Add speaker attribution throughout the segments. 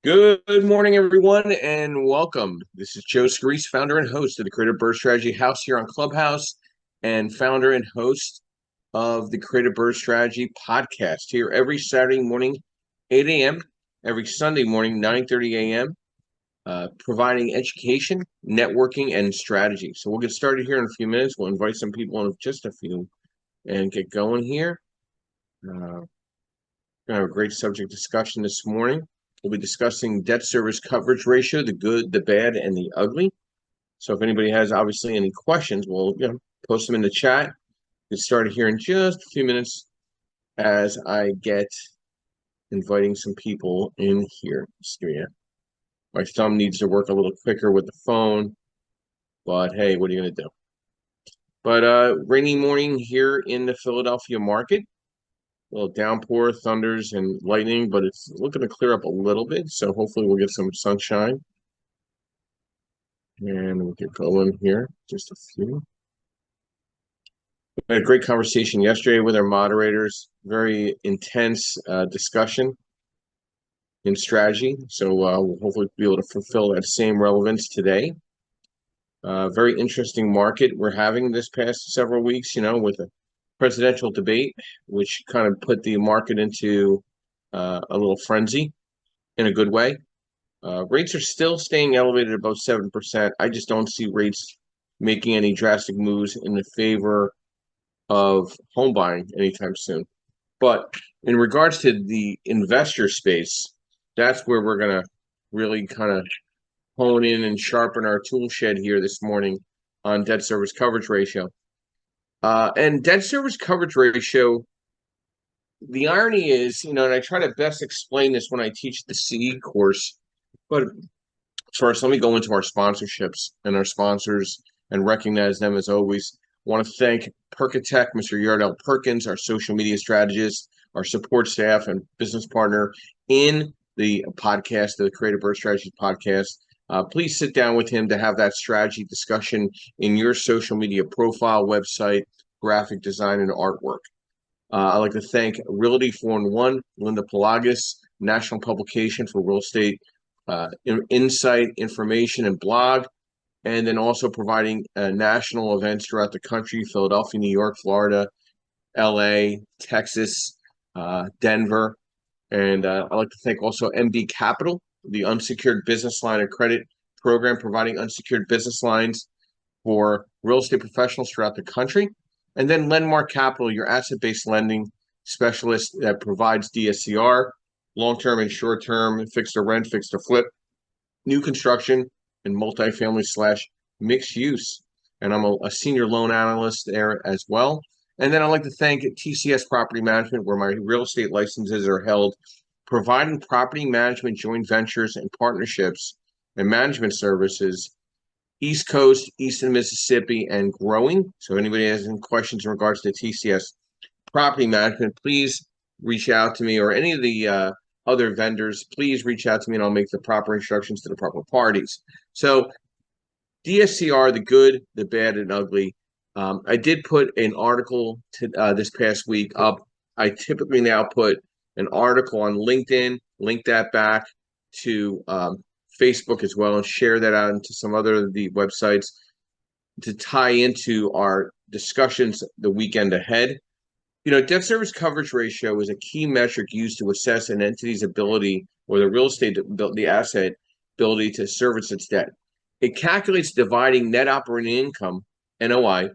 Speaker 1: Good morning, everyone, and welcome. This is Joe Scarice, founder and host of the Creative Bird Strategy House here on Clubhouse, and founder and host of the Creative Bird Strategy podcast here every Saturday morning, 8 a.m., every Sunday morning, 9:30 a.m., providing education, networking, and strategy. So we'll get started here in a few minutes. We'll invite some people in just a few and get going here. We're going to have a great subject discussion this morning. We'll be discussing debt service coverage ratio, the good, the bad, and the ugly. So if anybody has obviously any questions, we'll post them in the chat. Get started here in just a few minutes as I get inviting some people in here. My thumb needs to work a little quicker with the phone, but hey, what are you going to do? But rainy morning here in the Philadelphia market. A little downpour, thunders, and lightning, but it's looking to clear up a little bit. So hopefully we'll get some sunshine. And we'll get going here. Just a few. We had a great conversation yesterday with our moderators. Very intense discussion in strategy. So we'll hopefully be able to fulfill that same relevance today. Very interesting market we're having this past several weeks, with a presidential debate, which kind of put the market into a little frenzy in a good way. Rates are still staying elevated above 7%. I just don't see rates making any drastic moves in the favor of home buying anytime soon. But in regards to the investor space, that's where we're going to really kind of hone in and sharpen our tool shed here this morning on debt service coverage ratio. And debt service coverage ratio, the irony is, and I try to best explain this when I teach the CE course, but first, let me go into our sponsorships and our sponsors and recognize them as always. I want to thank Perkatech, Mr. Yardell Perkins, our social media strategist, our support staff and business partner in the podcast, the Creative Bird Strategy podcast. Please sit down with him to have that strategy discussion in your social media profile, website, graphic design, and artwork. I'd like to thank Realty 4-in-1, Linda Pelagas, national publication for real estate insight, information, and blog, and then also providing national events throughout the country: Philadelphia, New York, Florida, LA, Texas, Denver. And I'd like to thank also MB Capital, the unsecured business line of credit program, providing unsecured business lines for real estate professionals throughout the country. And then Lendmark Capital, your asset-based lending specialist that provides DSCR, long-term and short-term, fixed-to-rent, fixed-to-flip, new construction, and multifamily/mixed use. And I'm a senior loan analyst there as well. And then I'd like to thank TCS Property Management, where my real estate licenses are held, providing property management joint ventures and partnerships and management services, East Coast, Eastern Mississippi, and growing. So if anybody has any questions in regards to TCS Property Management, please reach out to me, or any of the other vendors, please reach out to me and I'll make the proper instructions to the proper parties. So DSCR, the good, the bad, and ugly. I did put an article this past week up. I typically now put an article on LinkedIn, link that back to Facebook as well, and share that out into some other of the websites to tie into our discussions the weekend ahead. Debt service coverage ratio is a key metric used to assess an entity's ability, or the real estate, the asset ability, to service its debt. It calculates dividing net operating income, NOI,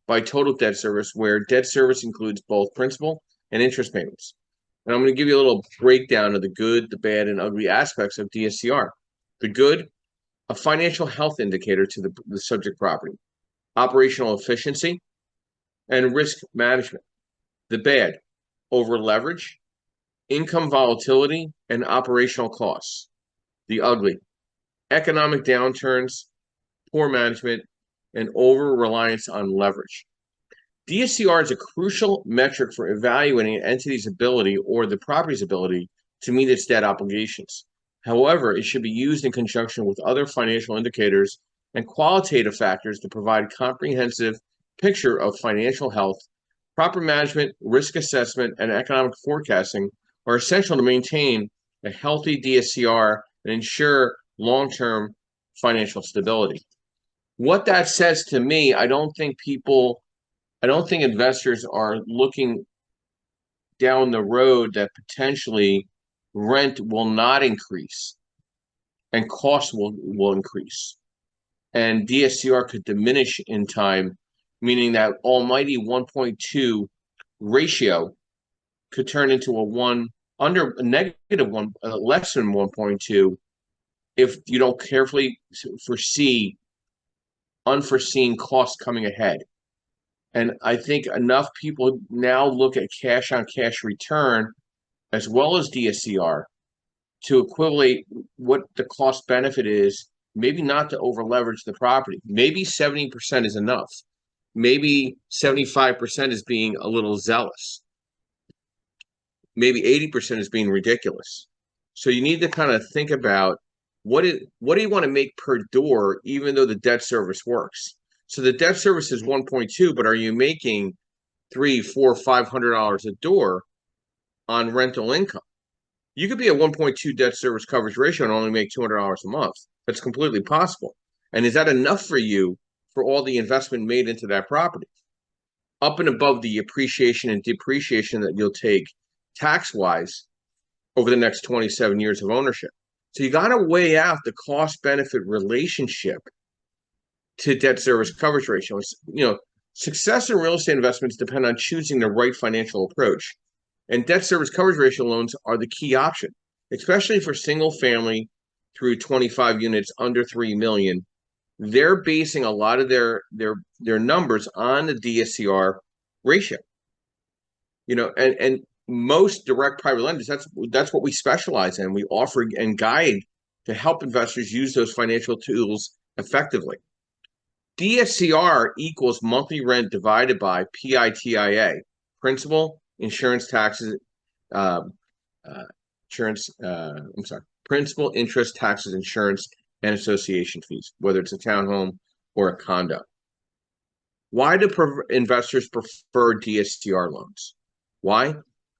Speaker 1: by total debt service, where debt service includes both principal and interest payments. And I'm going to give you a little breakdown of the good, the bad, and ugly aspects of DSCR. The good, a financial health indicator to the subject property, operational efficiency, and risk management. The bad, over leverage, income volatility, and operational costs. The ugly, economic downturns, poor management, and over-reliance on leverage. DSCR is a crucial metric for evaluating an entity's ability, or the property's ability, to meet its debt obligations. However, it should be used in conjunction with other financial indicators and qualitative factors to provide a comprehensive picture of financial health. Proper management, risk assessment, and economic forecasting are essential to maintain a healthy DSCR and ensure long-term financial stability. What that says to me, I don't think investors are looking down the road that potentially rent will not increase and costs will increase. And DSCR could diminish in time, meaning that almighty 1.2 ratio could turn into a negative one, less than 1.2, if you don't carefully foresee unforeseen costs coming ahead. And I think enough people now look at cash on cash return as well as DSCR to equate what the cost benefit is, maybe not to over leverage the property. Maybe 70% is enough. Maybe 75% is being a little zealous. Maybe 80% is being ridiculous. So you need to kind of think about what do you want to make per door, even though the debt service works. So the debt service is 1.2, but are you making $300, $400, $500 a door on rental income? You could be a 1.2 debt service coverage ratio and only make $200 a month. That's completely possible. And is that enough for you for all the investment made into that property? Up and above the appreciation and depreciation that you'll take tax-wise over the next 27 years of ownership. So you got to weigh out the cost-benefit relationship to debt service coverage ratio. Success in real estate investments depend on choosing the right financial approach. And debt service coverage ratio loans are the key option, especially for single family through 25 units under 3 million. They're basing a lot of their numbers on the DSCR ratio. And most direct private lenders, that's what we specialize in. We offer and guide to help investors use those financial tools effectively. DSCR equals monthly rent divided by PITIA, principal, insurance, taxes, principal, interest, taxes, insurance, and association fees, whether it's a townhome or a condo. Why do investors prefer DSCR loans? Why?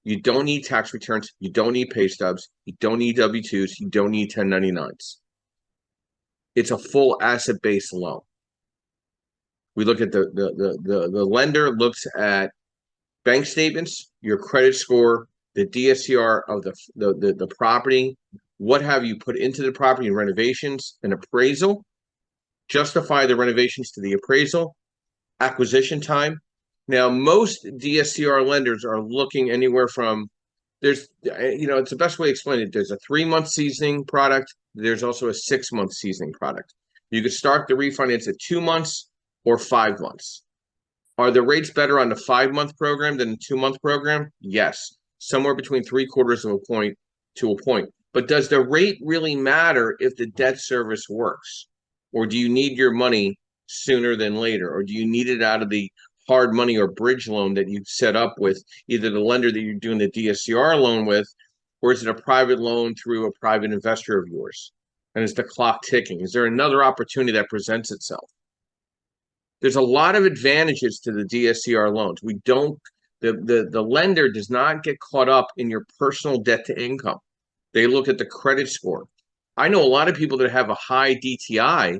Speaker 1: You don't need tax returns. You don't need pay stubs. You don't need W-2s. You don't need 1099s. It's a full asset-based loan. We look at the lender looks at bank statements, your credit score, the DSCR of the property, what have you put into the property in renovations, an appraisal, justify the renovations to the appraisal, acquisition time. Now, most DSCR lenders are looking anywhere from, it's the best way to explain it. There's a 3-month seasoning product. There's also a 6-month seasoning product. You could start the refinance at 2 months or 5 months. Are the rates better on the 5-month program than the 2-month program? Yes, somewhere between 3/4 of a point to a point. But does the rate really matter if the debt service works? Or do you need your money sooner than later? Or do you need it out of the hard money or bridge loan that you've set up with either the lender that you're doing the DSCR loan with, or is it a private loan through a private investor of yours? And is the clock ticking? Is there another opportunity that presents itself? There's a lot of advantages to the DSCR loans. The lender does not get caught up in your personal debt to income. They look at the credit score. I know a lot of people that have a high DTI,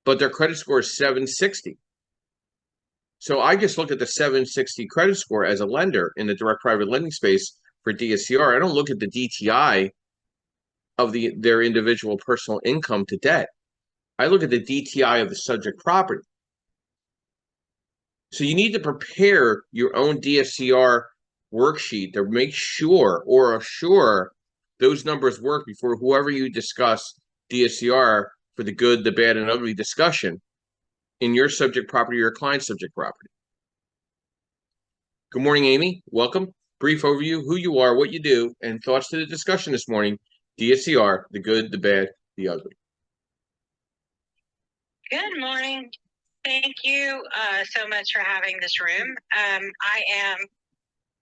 Speaker 1: but their credit score is 760. So I just look at the 760 credit score as a lender in the direct private lending space for DSCR. I don't look at the DTI of their individual personal income to debt. I look at the DTI of the subject property. So you need to prepare your own DSCR worksheet to make sure or assure those numbers work before whoever you discuss DSCR for the good, the bad, and ugly discussion in your subject property or your client's subject property. Good morning, Amy. Welcome. Brief overview, who you are, what you do, and thoughts to the discussion this morning. DSCR, the good, the bad, the ugly.
Speaker 2: Good morning. Thank you so much for having this room. I am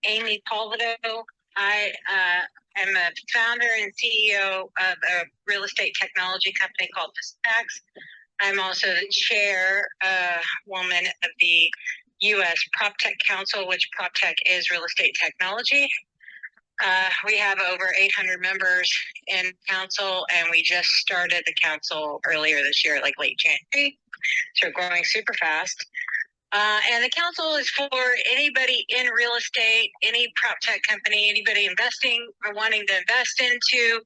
Speaker 2: Amy Polvito. I am a founder and CEO of a real estate technology company called Dispatch. I'm also the chairwoman of the U.S. PropTech Council, which PropTech is real estate technology. We have over 800 members in council, and we just started the council earlier this year, like late January. So we're growing super fast. And the council is for anybody in real estate, any prop tech company, anybody investing or wanting to invest into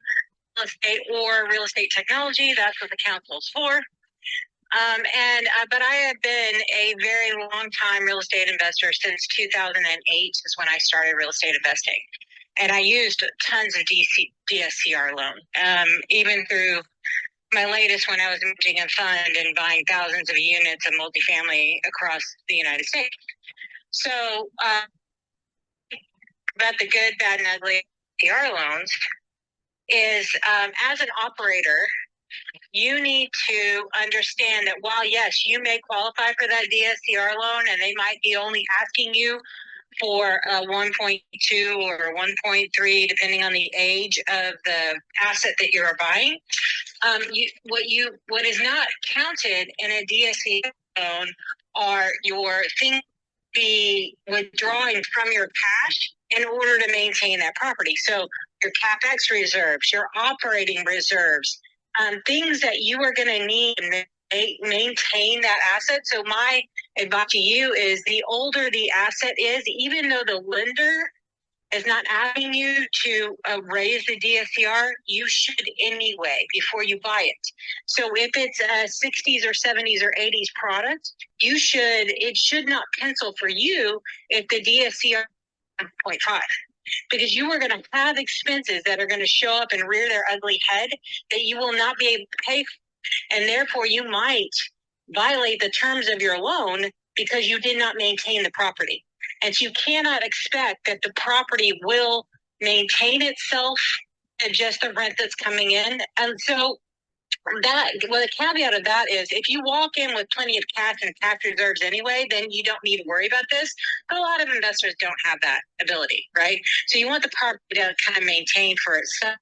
Speaker 2: real estate or real estate technology. That's what the council is for. But I have been a very long time real estate investor since 2008 is when I started real estate investing. And I used tons of DSCR loan, even through my latest when I was managing a fund and buying thousands of units of multifamily across the United States. So, about the good, bad, and ugly DSCR loans is as an operator, you need to understand that while, yes, you may qualify for that DSCR loan and they might be only asking you for 1.2 or 1.3, depending on the age of the asset that you're buying. What is not counted in a DSCR loan are your things be withdrawing from your cash in order to maintain that property. So your CapEx reserves, your operating reserves, things that you are going to need to maintain that asset. So my advice to you is the older the asset is, even though the lender is not asking you to raise the DSCR, you should anyway before you buy it. So if it's a 60s or 70s or 80s product, it should not pencil for you if the DSCR is 0.5. Because you are going to have expenses that are going to show up and rear their ugly head that you will not be able to pay for. And therefore, you might violate the terms of your loan because you did not maintain the property. And so you cannot expect that the property will maintain itself at just the rent that's coming in. And so the caveat of that is if you walk in with plenty of cash and cash reserves anyway, then you don't need to worry about this. But a lot of investors don't have that ability, right? So you want the property to kind of maintain for itself.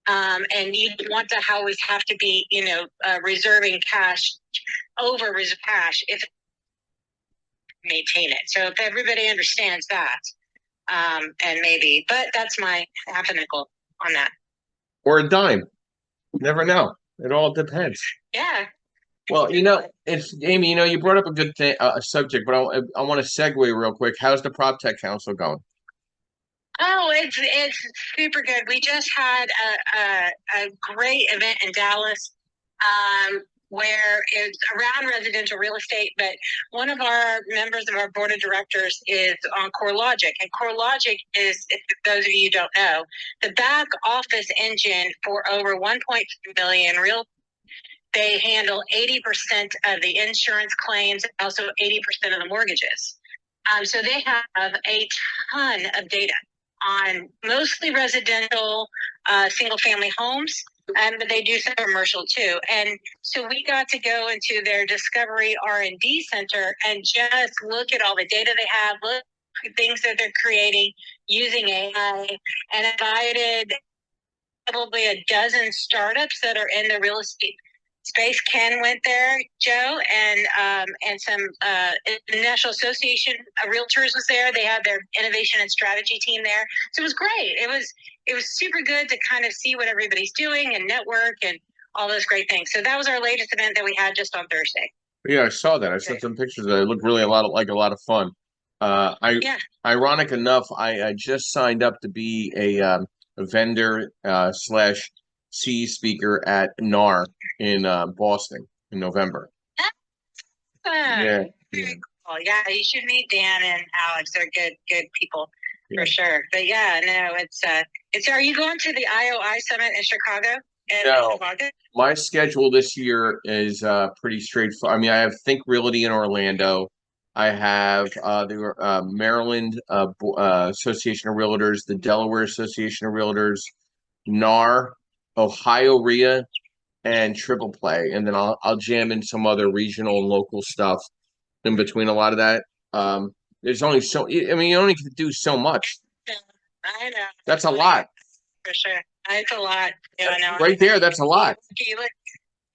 Speaker 2: And you want to always have to be, reserving cash over reserve cash if maintain it. So if everybody understands that, but that's my half a nickel on that.
Speaker 1: Or a dime. Never know. It all depends.
Speaker 2: Yeah.
Speaker 1: Well, it's Amy. You brought up a good thing, a subject, but I want to segue real quick. How's the Prop Tech Council going?
Speaker 2: Oh, it's super good. We just had a great event in Dallas, where it's around residential real estate, but one of our members of our board of directors is on CoreLogic. And CoreLogic is, if those of you who don't know, the back office engine for over 1.3 million real. They handle 80% of the insurance claims, also 80% of the mortgages. So they have a ton of data on mostly residential single-family homes, but they do some commercial too. And so we got to go into their Discovery R&D Center and just look at all the data they have, look at things that they're creating using AI, and invited probably a dozen startups that are in the real estate space. Ken went there, Joe, and some the National Association of Realtors was there. They had their innovation and strategy team there. So it was great. It was super good to kind of see what everybody's doing and network and all those great things. So that was our latest event that we had just on Thursday.
Speaker 1: Yeah, I saw that. I saw some pictures that look really a lot of fun. Ironic enough, I just signed up to be a vendor slash CE speaker at NAR in Boston in November. Yeah.
Speaker 2: Very cool. Yeah, you should meet Dan and Alex. They're good people for sure. But yeah, no, it's. Are you going to the IOI summit in Chicago?
Speaker 1: No, my schedule this year is pretty straightforward. I mean, I have Think Realty in Orlando. I have the Maryland Association of Realtors, the Delaware Association of Realtors, NAR, Ohio RIA, and Triple Play, and then I'll jam in some other regional and local stuff in between a lot of that. There's only so. I mean, you only can do so much.
Speaker 2: I know.
Speaker 1: That's a lot.
Speaker 2: For sure. It's a lot. Yeah, I know.
Speaker 1: Right there, that's a lot.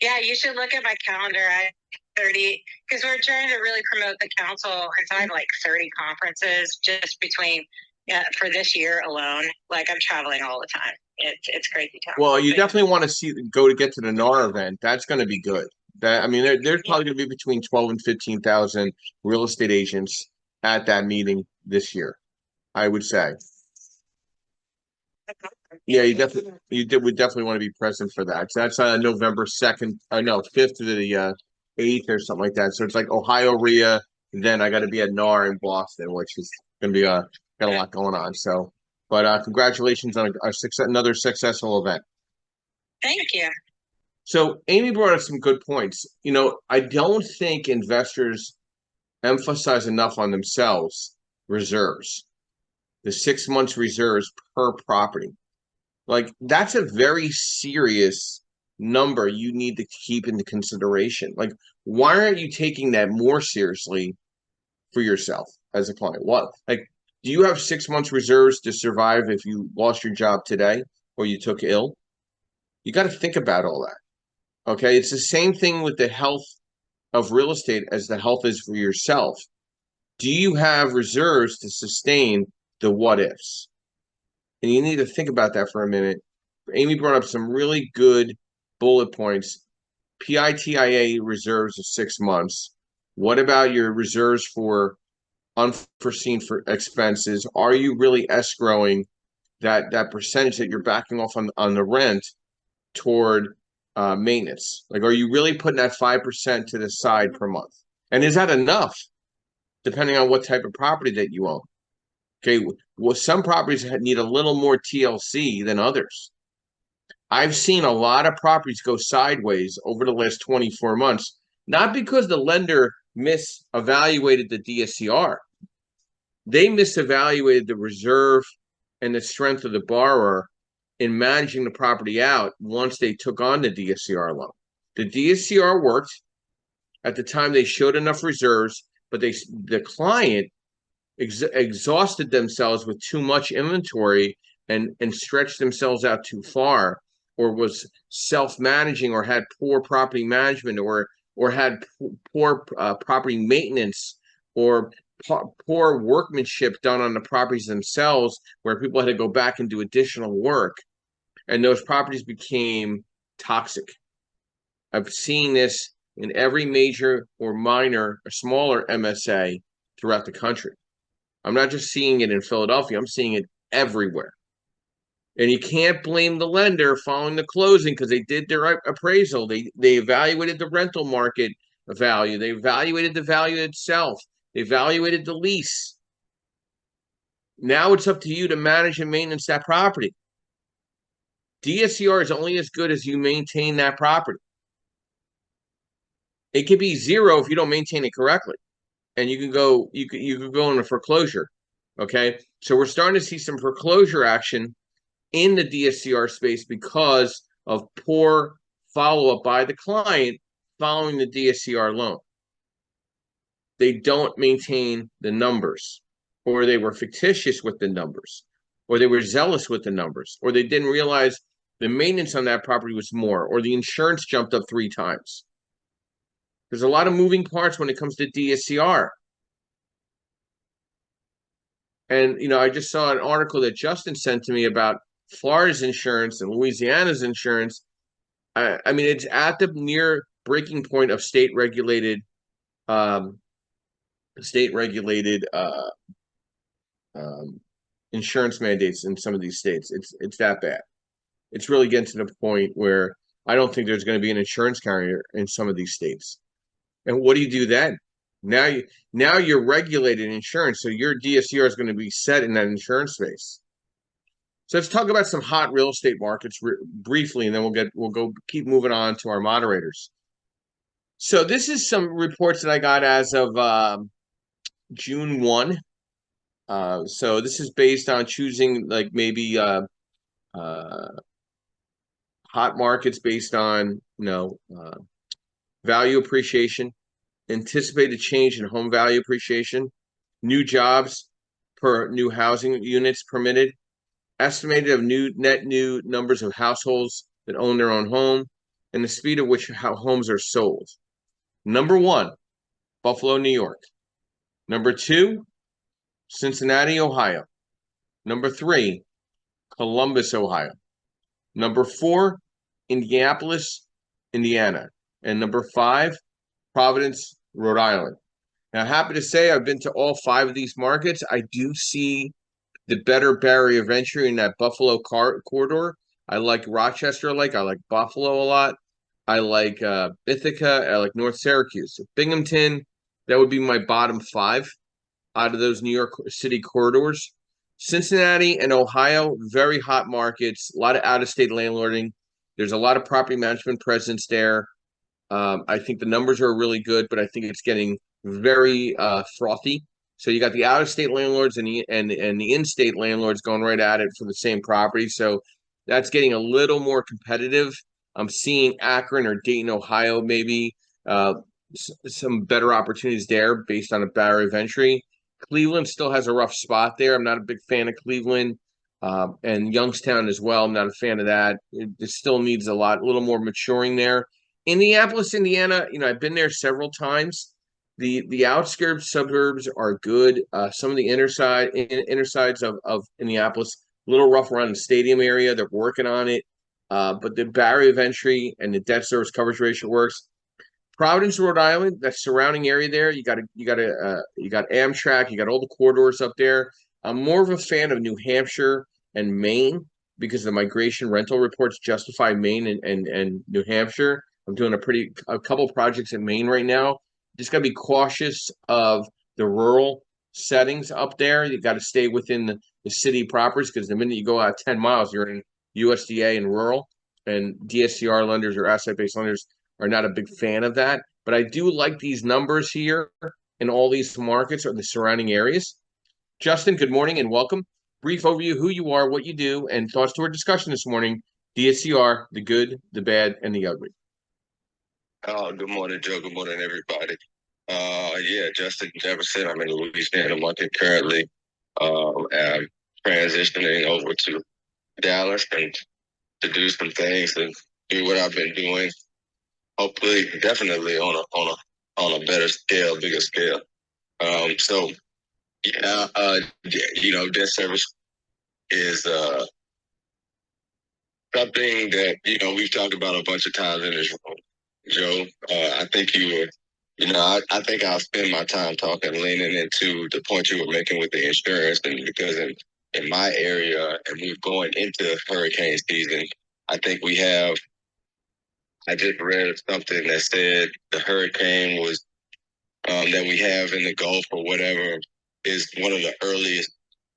Speaker 2: Yeah, you should look at my calendar. I 30 because we're trying to really promote the council, and so I have like 30 conferences just between Yeah, for this year alone, like I'm traveling all the time. It's crazy time.
Speaker 1: Well, you definitely want to go to get to the NAR event. That's going to be good. I mean, there's probably going to be between 12 and 15,000 real estate agents at that meeting this year, I would say. Yeah, would definitely want to be present for that. So that's November 2nd, no, 5th to the 8th or something like that. So it's like Ohio RIA, then I got to be at NAR in Boston, which is going to be got a lot going on. So, but congratulations on another successful event.
Speaker 2: Thank you.
Speaker 1: So Amy brought up some good points. I don't think investors emphasize enough on themselves reserves, the 6 months reserves per property. Like that's a very serious number you need to keep into consideration. Like, why aren't you taking that more seriously for yourself as a client? What, like, do you have 6 months reserves to survive if you lost your job today or you took ill? You got to think about all that. Okay. It's the same thing with the health of real estate as the health is for yourself. Do you have reserves to sustain the what ifs? And you need to think about that for a minute. Amy brought up some really good bullet points. PITIA reserves of 6 months. What about your reserves for unforeseen expenses? Are you really escrowing that percentage that you're backing off on the rent toward maintenance? Like, are you really putting that 5% to the side per month? And is that enough, depending on what type of property that you own? Okay, well, some properties need a little more TLC than others. I've seen a lot of properties go sideways over the last 24 months, not because the lender misevaluated the DSCR. They misevaluated the reserve and the strength of the borrower in managing the property out once they took on the DSCR loan. The DSCR worked at the time they showed enough reserves, but the client exhausted themselves with too much inventory and stretched themselves out too far, or was self-managing, or had poor property management, or had poor property maintenance, or poor workmanship done on the properties themselves, where people had to go back and do additional work, and those properties became toxic. I've seen this in every major or minor or smaller MSA throughout the country. I'm not just seeing it in Philadelphia, I'm seeing it everywhere. And you can't blame the lender following the closing because they did their appraisal. They evaluated the rental market value. They evaluated the value itself. They evaluated the lease. Now it's up to you to manage and maintenance that property. DSCR is only as good as you maintain that property. It could be zero if you don't maintain it correctly, and you could go into foreclosure. Okay, so we're starting to see some foreclosure action in the DSCR space because of poor follow-up by the client following the DSCR loan. They don't maintain the numbers, or they were fictitious with the numbers, or they were zealous with the numbers, or they didn't realize the maintenance on that property was more, or the insurance jumped up 3 times. There's a lot of moving parts when it comes to DSCR. And, I just saw an article that Justin sent to me about Florida's insurance and Louisiana's insurance. I mean, it's at the near breaking point of state regulated insurance mandates in some of these states. It's that bad. It's really getting to the point where I don't think there's going to be an insurance carrier in some of these states. And what do you do then? Now you're regulated insurance, so your DSCR is going to be set in that insurance space. So let's talk about some hot real estate markets briefly, and then we'll keep moving on to our moderators. So this is some reports that I got as of June 1. So this is based on choosing like maybe hot markets based on value appreciation, anticipated change in home value appreciation, new jobs per new housing units permitted, estimated of net new numbers of households that own their own home, and the speed at which homes are sold. Number 1, Buffalo, New York. Number 2, Cincinnati, Ohio. Number 3, Columbus, Ohio. Number 4, Indianapolis, Indiana. And number 5, Providence, Rhode Island. Now, happy to say I've been to all 5 of these markets. I do see the better barrier of entry in that Buffalo corridor. I like Rochester, I like Buffalo a lot. I like Ithaca. I like North Syracuse. Binghamton, that would be my bottom 5 out of those New York City corridors. Cincinnati and Ohio, very hot markets, a lot of out-of-state landlording. There's a lot of property management presence there. I think the numbers are really good, but I think it's getting very frothy. So you got the out-of-state landlords and the in-state landlords going right at it for the same property. So that's getting a little more competitive. I'm seeing Akron or Dayton, Ohio, maybe some better opportunities there based on a barrier of entry. Cleveland still has a rough spot there. I'm not a big fan of Cleveland, and Youngstown as well. I'm not a fan of that. It still needs a little more maturing there. Indianapolis, Indiana, I've been there several times. The outskirts suburbs are good. Some of the inner sides of Indianapolis, a little rough around the stadium area. They're working on it. But the barrier of entry and the debt service coverage ratio works. Providence, Rhode Island, that surrounding area there, you got Amtrak, you got all the corridors up there. I'm more of a fan of New Hampshire and Maine because the migration rental reports justify Maine and New Hampshire. I'm doing a couple projects in Maine right now. Just got to be cautious of the rural settings up there. You got to stay within the city propers because the minute you go out 10 miles, you're in USDA and rural, and DSCR lenders or asset-based lenders are not a big fan of that. But I do like these numbers here in all these markets or the surrounding areas. Justin, good morning and welcome. Brief overview, who you are, what you do, and thoughts to our discussion this morning. DSCR, the good, the bad, and the ugly.
Speaker 3: Good morning, Joe. Good morning, everybody. Justin Jefferson. I'm in the Louisiana market currently. I'm transitioning over to Dallas and to do some things and do what I've been doing. Hopefully, definitely on a better scale, bigger scale. Debt service is something that we've talked about a bunch of times in this room. Joe, I think I think I'll spend my time leaning into the point you were making with the insurance, and because in my area, and we're going into hurricane season, I think I just read something that said the hurricane was that we have in the Gulf or whatever is one of the earliest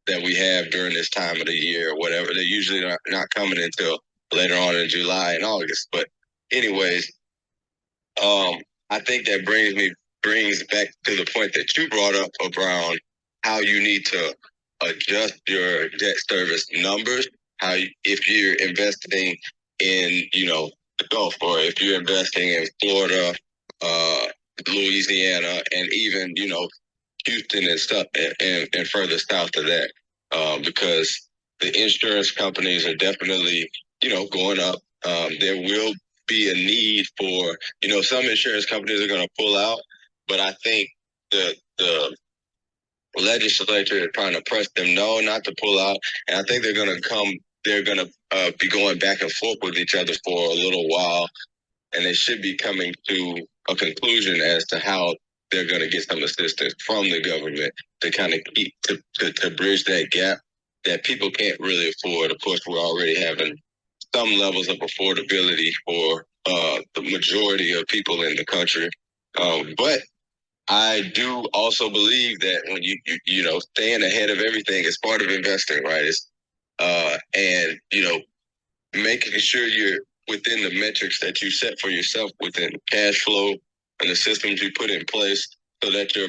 Speaker 3: that we have during this time of the year or whatever. They're usually not coming until later on in July and August. But anyways, I think that brings back to the point that you brought up around how you need to adjust your debt service numbers. If you're investing in the Gulf, or if you're investing in Florida, Louisiana, and even Houston and stuff, and further south of that, because the insurance companies are definitely going up. There will be a need for some insurance companies are going to pull out, but I think the legislature is trying to press them not to pull out, and I think they're going to be going back and forth with each other for a little while, and they should be coming to a conclusion as to how they're going to get some assistance from the government to kind of keep to bridge that gap that people can't really afford. Of course, we're already having some levels of affordability for the majority of people in the country, but I do also believe that when you staying ahead of everything is part of investing, right? And making sure you're within the metrics that you set for yourself within cash flow and the systems you put in place, so that your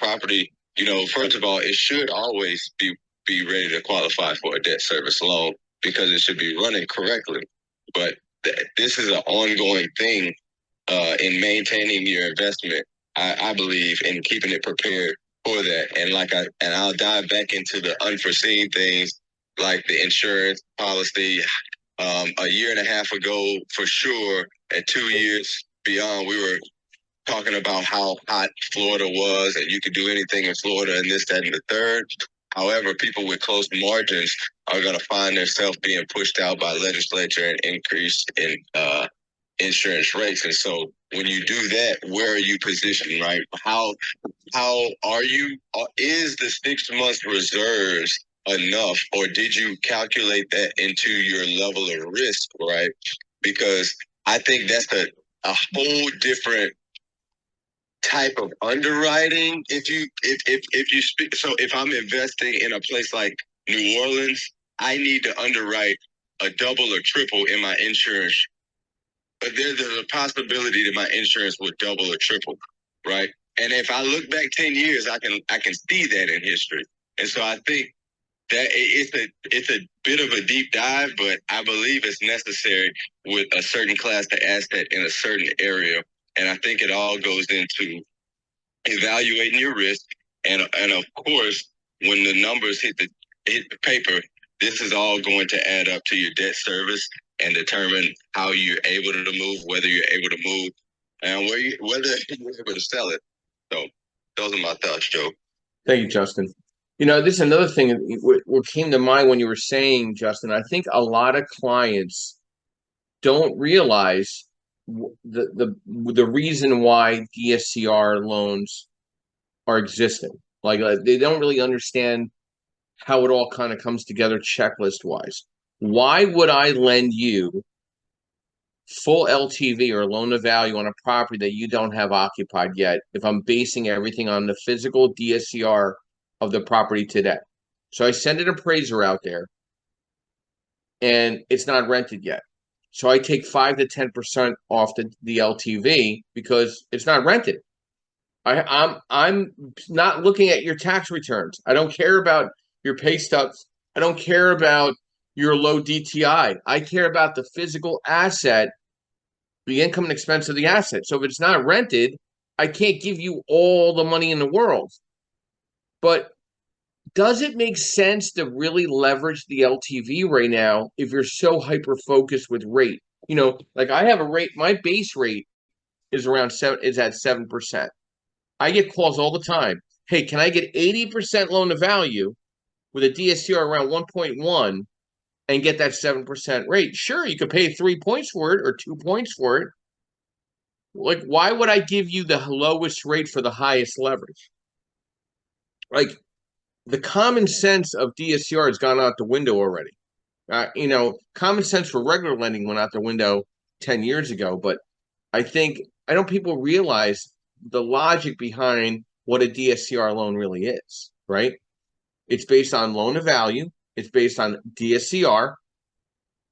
Speaker 3: property, first of all, it should always be ready to qualify for a debt service loan because it should be running correctly. But this is an ongoing thing in maintaining your investment. I believe in keeping it prepared for that, and I'll dive back into the unforeseen things like the insurance policy. A year and a half ago, for sure, and 2 years beyond, we were talking about how hot Florida was, and you could do anything in Florida, and this, that, and the third. However, people with close margins are going to find themselves being pushed out by legislature and increase in insurance rates. And so when you do that, where are you positioned, right? How are you? Is the 6 months reserves enough, or did you calculate that into your level of risk, right? Because I think that's a whole different type of underwriting. If you speak, so if I'm investing in a place like New Orleans, I need to underwrite a double or triple in my insurance. But there's a possibility that my insurance would double or triple, right? And if I look back 10 years, I can see that in history. And so I think that it's a bit of a deep dive, but I believe it's necessary with a certain class of asset in a certain area. And I think it all goes into evaluating your risk, and of course, when the numbers hit the paper, this is all going to add up to your debt service and determine how you're able to move, whether you're able to move, and whether you're able to sell it. So those are my thoughts, Joe.
Speaker 1: Thank you, Justin. You know, this is another thing. What came to mind when you were saying, Justin, I think a lot of clients don't realize the reason why DSCR loans are existing. Like they don't really understand how it all kind of comes together checklist wise. Why would I lend you full LTV or loan to value on a property that you don't have occupied yet if I'm basing everything on the physical DSCR of the property today? So I send an appraiser out there and it's not rented yet. So I take 5 to 10% off the LTV because it's not rented. I'm not looking at your tax returns. I don't care about your pay stubs. I don't care about your low DTI. I care about the physical asset, the income and expense of the asset. So if it's not rented, I can't give you all the money in the world. But does it make sense to really leverage the LTV right now if you're so hyper focused with rate? You know, like I have a rate, my base rate is around is at 7%. I get calls all the time. Hey, can I get 80% loan to value with a DSCR around 1.1 and get that 7% rate? Sure, you could pay 3 points for it or 2 points for it. Like, why would I give you the lowest rate for the highest leverage? Like, the common sense of DSCR has gone out the window already. You know, common sense for regular lending went out the window 10 years ago, but I don't people realize the logic behind what a DSCR loan really is, right? It's based on loan to value, it's based on DSCR,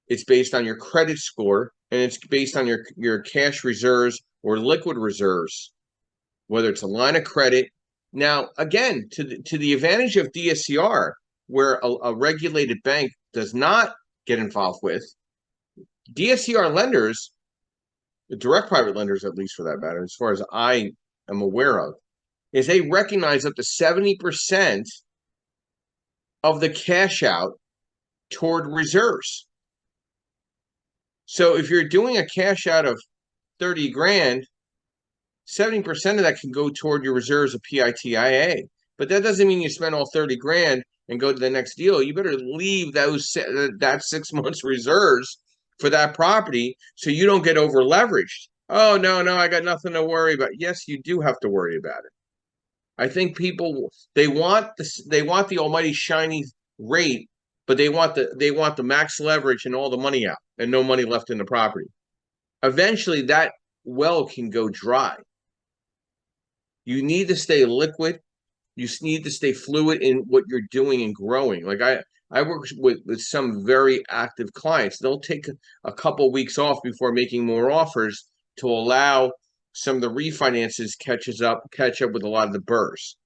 Speaker 1: it's based on your credit score, and it's based on your cash reserves or liquid reserves, whether it's a line of credit. Now, again, to the advantage of DSCR, where a regulated bank does not get involved with, DSCR lenders, direct private lenders, at least for that matter, as far as I am aware of, is they recognize up to 70% of the cash out toward reserves. So if you're doing a cash out of 30 grand, 70% of that can go toward your reserves of PITIA. But that doesn't mean you spend all 30 grand and go to the next deal. You better leave that 6 months reserves for that property so you don't get over leveraged. Oh, no, I got nothing to worry about. Yes, you do have to worry about it. I think people, they want the almighty shiny rate, but they want the max leverage and all the money out and no money left in the property. Eventually that well can go dry. You need to stay liquid. You need to stay fluid in what you're doing and growing. Like I work with some very active clients. They'll take a couple of weeks off before making more offers to allow some of the refinances catch up with a lot of the burrs.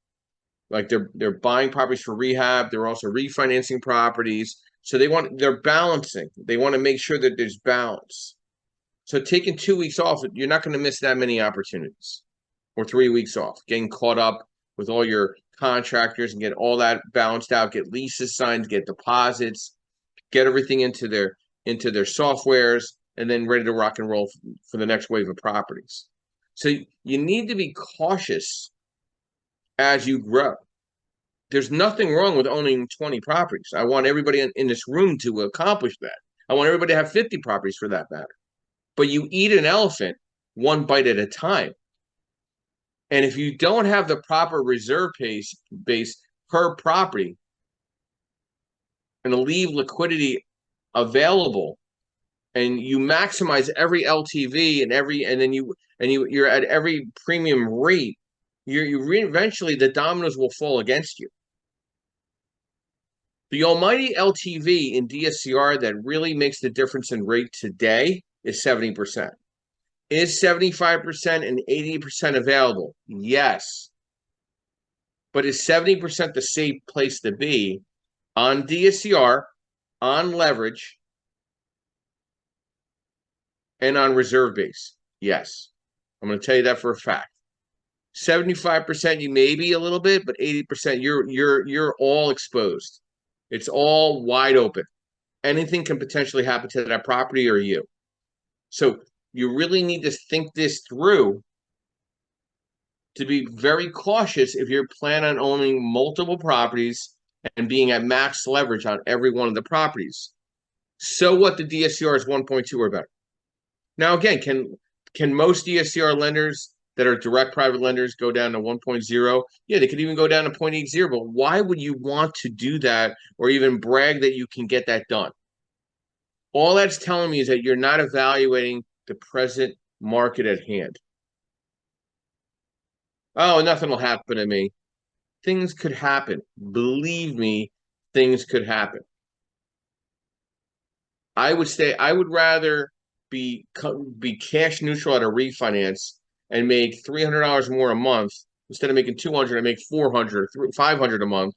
Speaker 1: Like they're buying properties for rehab. They're also refinancing properties. So they're balancing. They want to make sure that there's balance. So taking 2 weeks off, you're not going to miss that many opportunities, or 3 weeks off, getting caught up with all your contractors and get all that balanced out, get leases signed, get deposits, get everything into their softwares, and then ready to rock and roll for the next wave of properties. So you need to be cautious as you grow. There's nothing wrong with owning 20 properties. I want everybody in this room to accomplish that. I want everybody to have 50 properties for that matter. But you eat an elephant one bite at a time. And if you don't have the proper reserve base per property and leave liquidity available, and you maximize every LTV and then you're at every premium rate, eventually the dominoes will fall against you. The almighty LTV in DSCR that really makes the difference in rate today is 70%. Is 75% and 80% available? Yes. But is 70% the safe place to be on DSCR, on leverage, and on reserve base? Yes. I'm going to tell you that for a fact. 75% you may be a little bit, but 80% you're all exposed. It's all wide open. Anything can potentially happen to that property or you. So you really need to think this through to be very cautious if you're planning on owning multiple properties and being at max leverage on every one of the properties. So what, the DSCR is 1.2 or better. Now, again, can most DSCR lenders that are direct private lenders go down to 1.0? Yeah, they could even go down to 0.80, but why would you want to do that or even brag that you can get that done? All that's telling me is that you're not evaluating the present market at hand. Oh, nothing will happen to me. Things could happen. Believe me, things could happen. I would rather be cash neutral at a refinance and make $300 more a month instead of making 200. I make 400, 500 a month,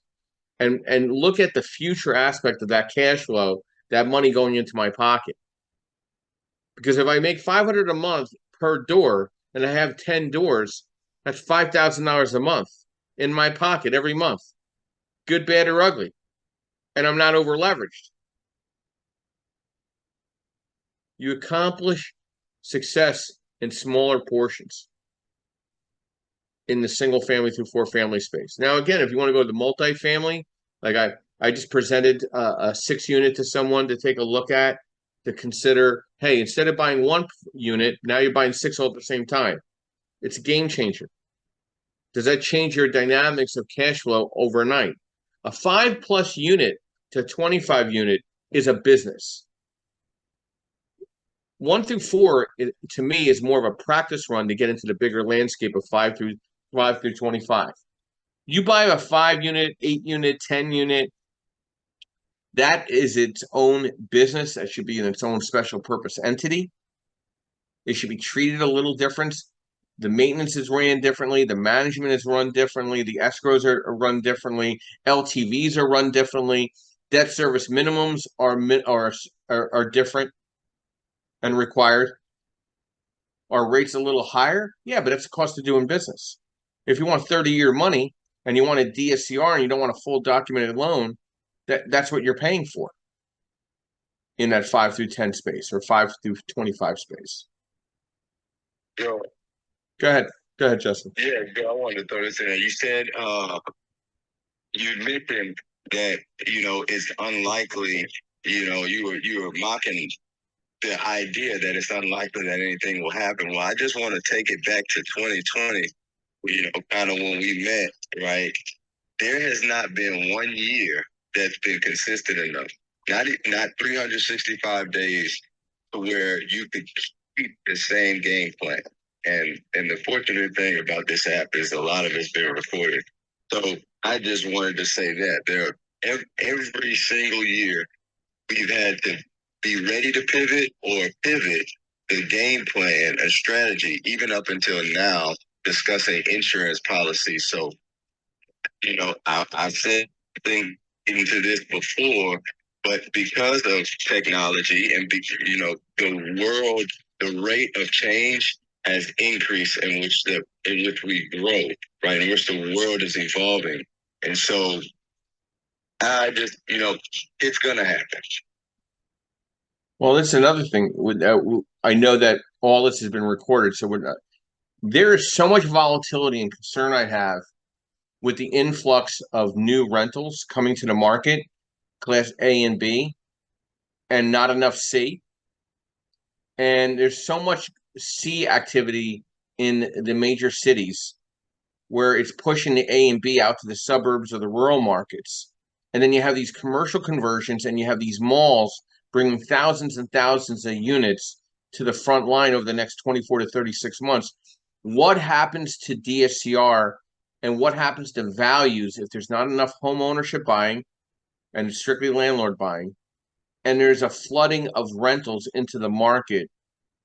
Speaker 1: and look at the future aspect of that cash flow, that money going into my pocket. Because if I make 500 a month per door and I have 10 doors, that's $5,000 a month in my pocket every month, good, bad, or ugly, and I'm not over leveraged. You accomplish success in smaller portions in the single family through 4-family space. Now, again, if you want to go to the multifamily, like I just presented a 6-unit to someone to take a look at, to consider, hey, instead of buying 1 unit, now you're buying 6 all at the same time. It's a game changer. Does that change your dynamics of cash flow overnight? A 5+ unit to 25 unit is a business. 1 through 4, to me, is more of a practice run to get into the bigger landscape of 5 through 25. You buy a 5-unit, 8-unit, 10-unit, that is its own business. That should be in its own special purpose entity. It should be treated a little different. The maintenance is ran differently. The management is run differently. The escrows are run differently. LTVs are run differently. Debt service minimums are different and required. Are rates a little higher? Yeah, but it's the cost of doing business. If you want 30-year money and you want a DSCR and you don't want a full documented loan, that's what you're paying for in that 5 through 10 space or 5 through 25 space.
Speaker 3: Yo,
Speaker 1: Go ahead, Justin.
Speaker 3: yeah, I wanted to throw this in. You said you mentioned that it's unlikely. You were mocking the idea that it's unlikely that anything will happen. Well, I just want to take it back to 2020. Kind of when we met, right? There has not been 1 year that's been consistent enough. Not 365 days to where you could keep the same game plan. And the fortunate thing about this app is a lot of it's been recorded. So I just wanted to say that every single year we've had to be ready to pivot or pivot the game plan, a strategy, even up until now, discussing insurance policy. So, I've said things into this before, but because of technology and, the rate of change has increased in which we grow, right? In which the world is evolving. And so I just, it's going to happen.
Speaker 1: Well, that's another thing. I know that all this has been recorded, so there is so much volatility and concern I have with the influx of new rentals coming to the market, class A and B, and not enough C. And there's so much C activity in the major cities where it's pushing the A and B out to the suburbs or the rural markets. And then you have these commercial conversions and you have these malls bringing thousands and thousands of units to the front line over the next 24 to 36 months. What happens to DSCR and what happens to values if there's not enough home ownership buying and strictly landlord buying, and there's a flooding of rentals into the market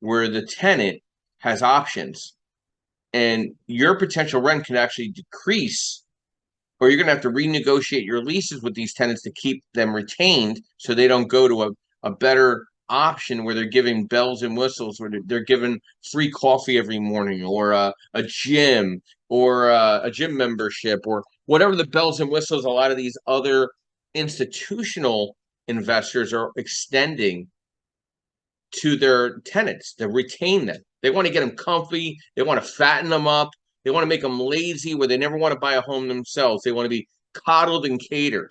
Speaker 1: where the tenant has options and your potential rent can actually decrease, or you're going to have to renegotiate your leases with these tenants to keep them retained so they don't go to a better option where they're giving bells and whistles, where they're given free coffee every morning, or a gym, or a gym membership, or whatever the bells and whistles a lot of these other institutional investors are extending to their tenants to retain them. They want to get them comfy. They want to fatten them up. They want to make them lazy where they never want to buy a home themselves. They want to be coddled and catered.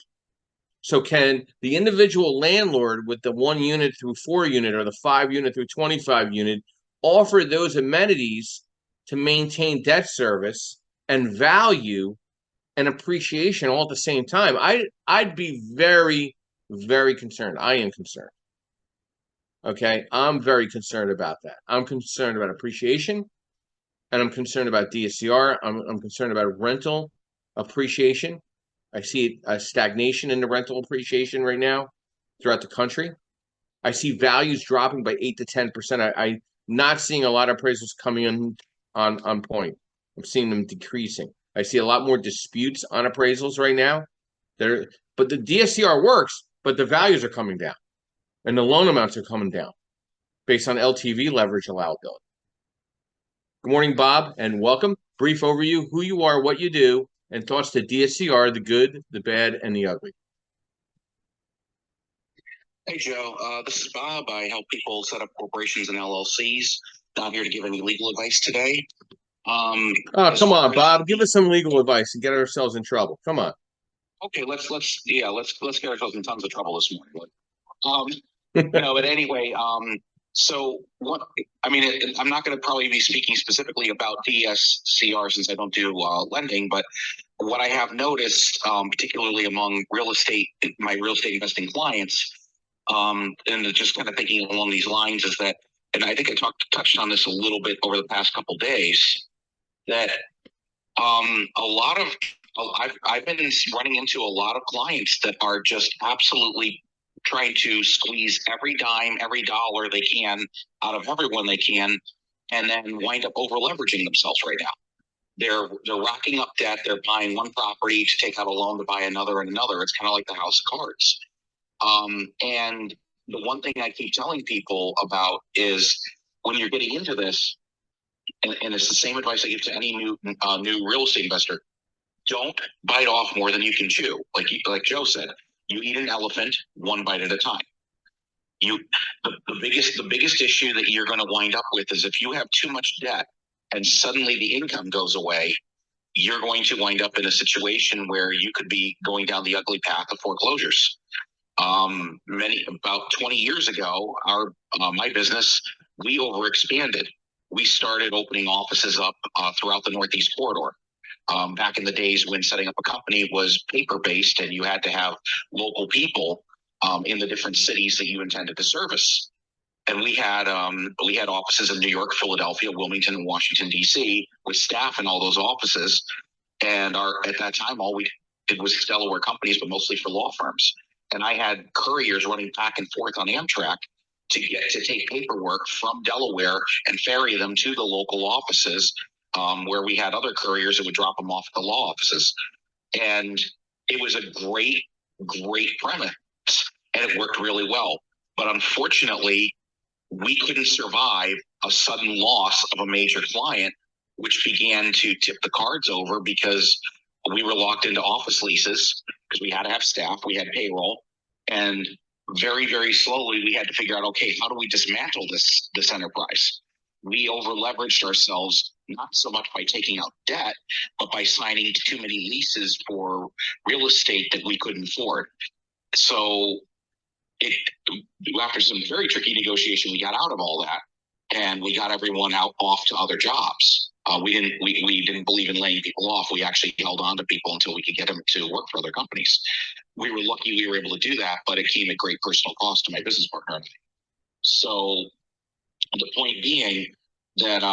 Speaker 1: So can the individual landlord with the 1 unit through 4 unit or the 5 unit through 25 unit offer those amenities to maintain debt service and value and appreciation all at the same time? I'd be very, very concerned. I am concerned. Okay, I'm very concerned about that. I'm concerned about appreciation, and I'm concerned about DSCR. I'm concerned about rental appreciation. I see a stagnation in the rental appreciation right now throughout the country. I see values dropping by 8 to 10%. I'm not seeing a lot of appraisals coming in on point. I'm seeing them decreasing. I see a lot more disputes on appraisals right now. But the DSCR works, but the values are coming down. And the loan amounts are coming down based on LTV leverage allowability. Good morning, Bob, and welcome. Brief overview, who you are, what you do, and thoughts to DSCR, the good, the bad, and the ugly.
Speaker 4: Hey, Joe. This is Bob. I help people set up corporations and LLCs. Not here to give any legal advice today.
Speaker 1: Oh, come on, Bob. Give us some legal advice and get ourselves in trouble. Come on.
Speaker 4: Okay, let's get ourselves in tons of trouble this morning. But anyway, so what? I mean, I'm not going to probably be speaking specifically about DSCR since I don't do lending, but what I have noticed, particularly among my real estate investing clients, and just kind of thinking along these lines, is that, and I think I touched on this a little bit over the past couple of days, that I've been running into a lot of clients that are just absolutely trying to squeeze every dime, every dollar they can out of everyone they can, and then wind up over leveraging themselves right now. They're racking up debt. They're buying one property to take out a loan to buy another and another. It's kind of like the house of cards. And the one thing I keep telling people about is when you're getting into this, and it's the same advice I give to any new real estate investor: don't bite off more than you can chew. Like Joe said, you eat an elephant one bite at a time. The biggest issue that you're going to wind up with is if you have too much debt and suddenly the income goes away, you're going to wind up in a situation where you could be going down the ugly path of foreclosures. About 20 years ago, my business, we overexpanded. We started opening offices up throughout the Northeast corridor. Back in the days when setting up a company was paper-based and you had to have local people in the different cities that you intended to service. And we had offices in New York, Philadelphia, Wilmington, and Washington, D.C. with staff in all those offices. And at that time, all we did was Delaware companies, but mostly for law firms. And I had couriers running back and forth on Amtrak to take paperwork from Delaware and ferry them to the local offices, where we had other couriers that would drop them off at the law offices. And it was a great, great premise, and it worked really well. But unfortunately, we couldn't survive a sudden loss of a major client, which began to tip the cards over because we were locked into office leases because we had to have staff, we had payroll, and very, very slowly we had to figure out, okay, how do we dismantle this enterprise? We over leveraged ourselves not so much by taking out debt, but by signing too many leases for real estate that we couldn't afford. So after some very tricky negotiation, we got out of all that, and we got everyone off to other jobs. We didn't believe in laying people off. We actually held on to people until we could get them to work for other companies. We were lucky we were able to do that, but it came at great personal cost to my business partner. So the point being that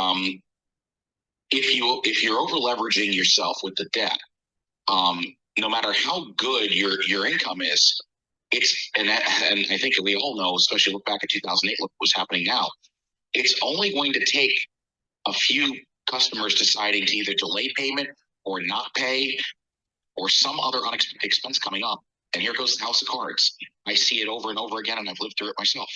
Speaker 4: if you're over leveraging yourself with the debt, no matter how good your income is, and I think we all know, especially look back at 2008, look what's happening now. It's only going to take a few customers deciding to either delay payment or not pay, or some other unexpected expense coming up, and here goes the house of cards. I see it over and over again, and I've lived through it myself.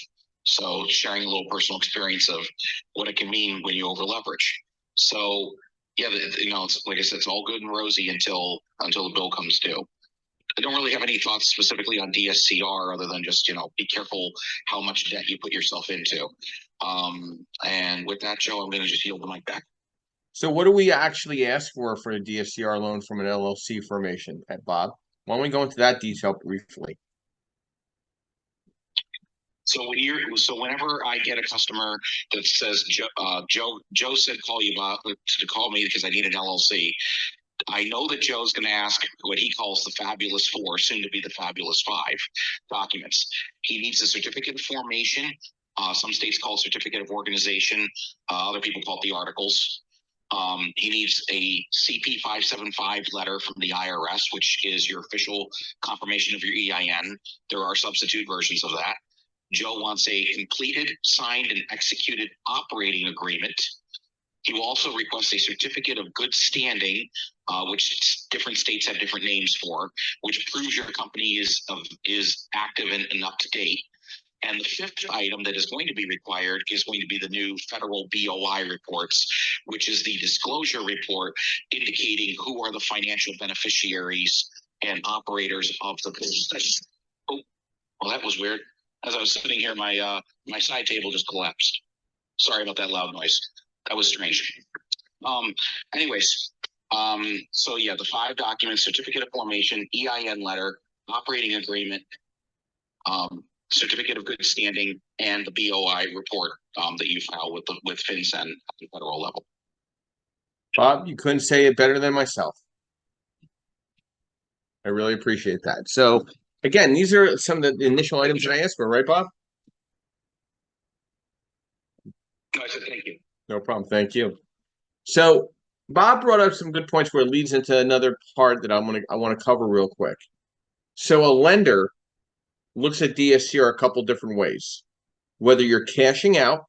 Speaker 4: So sharing a little personal experience of what it can mean when you over leverage. So yeah, it's like I said, it's all good and rosy until the bill comes due. I don't really have any thoughts specifically on DSCR other than just, be careful how much debt you put yourself into. And with that, Joe, I'm going to just yield the mic back.
Speaker 1: So what do we actually ask for a DSCR loan from an LLC formation, Bob? Why don't we go into that detail briefly?
Speaker 4: So whenever I get a customer that says, Joe said call me because I need an LLC, I know that Joe's going to ask what he calls the Fabulous Four, soon to be the Fabulous Five documents. He needs a certificate of formation. Some states call it certificate of organization. Other people call it the articles. He needs a CP 575 letter from the IRS, which is your official confirmation of your EIN. There are substitute versions of that. Joe wants a completed, signed, and executed operating agreement. He will also request a certificate of good standing, which different states have different names for, which proves your company is active and up to date. And the fifth item that is going to be required is going to be the new federal BOI reports, which is the disclosure report indicating who are the financial beneficiaries and operators of the business. Oh, well, that was weird. As I was sitting here, my side table just collapsed. Sorry about that loud noise. That was strange. Anyways, so yeah, the 5 documents: certificate of formation, EIN letter, operating agreement, certificate of good standing, and the BOI report that you file with FinCEN at the federal level.
Speaker 1: Bob, you couldn't say it better than myself. I really appreciate that. So again, these are some of the initial items that I asked for, right, Bob?
Speaker 4: No, I said thank you.
Speaker 1: No problem. Thank you. So Bob brought up some good points where it leads into another part that I want to cover real quick. So a lender looks at DSCR a couple different ways, whether you're cashing out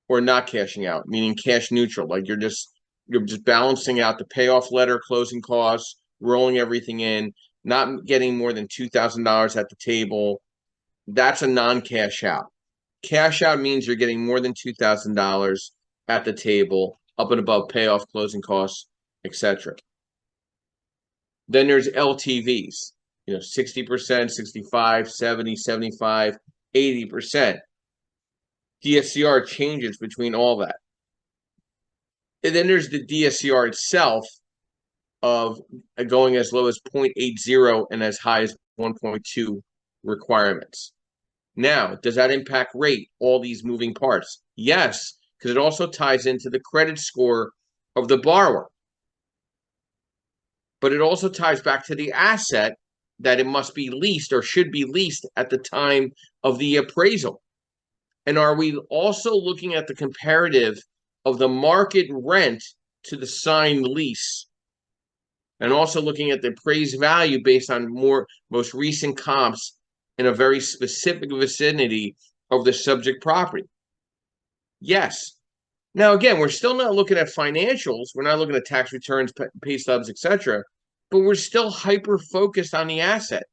Speaker 1: or not cashing out, meaning cash neutral, like you're just balancing out the payoff letter, closing costs, rolling everything in, not getting more than $2,000 at the table. That's a non-cash out. Cash out means you're getting more than $2,000 at the table, up and above payoff, closing costs, etc. Then there's LTVs, 60%, 65, 70, 75, 80%. DSCR changes between all that. And then there's the DSCR itself of going as low as 0.80 and as high as 1.2 requirements. Now, does that impact rate, all these moving parts? Yes, because it also ties into the credit score of the borrower. But it also ties back to the asset that it must be leased or should be leased at the time of the appraisal. And are we also looking at the comparative of the market rent to the signed lease? And also looking at the appraised value based on most recent comps in a very specific vicinity of the subject property? Yes. Now, again, we're still not looking at financials. We're not looking at tax returns, pay stubs, etc. But we're still hyper-focused on the asset.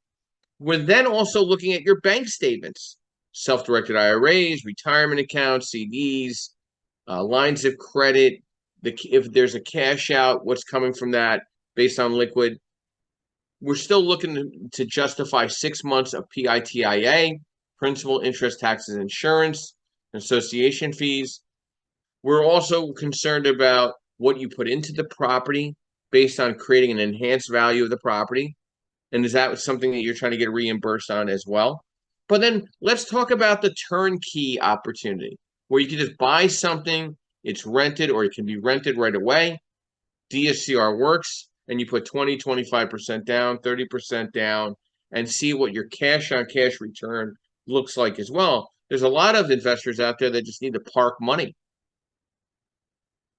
Speaker 1: We're then also looking at your bank statements, self-directed IRAs, retirement accounts, CDs, lines of credit, if there's a cash out, what's coming from that based on liquid. We're still looking to justify 6 months of PITIA, principal, interest, taxes, insurance, association fees. We're also concerned about what you put into the property based on creating an enhanced value of the property. And is that something that you're trying to get reimbursed on as well? But then let's talk about the turnkey opportunity where you can just buy something, it's rented or it can be rented right away. DSCR works and you put 20, 25% down, 30% down, and see what your cash on cash return looks like as well. There's a lot of investors out there that just need to park money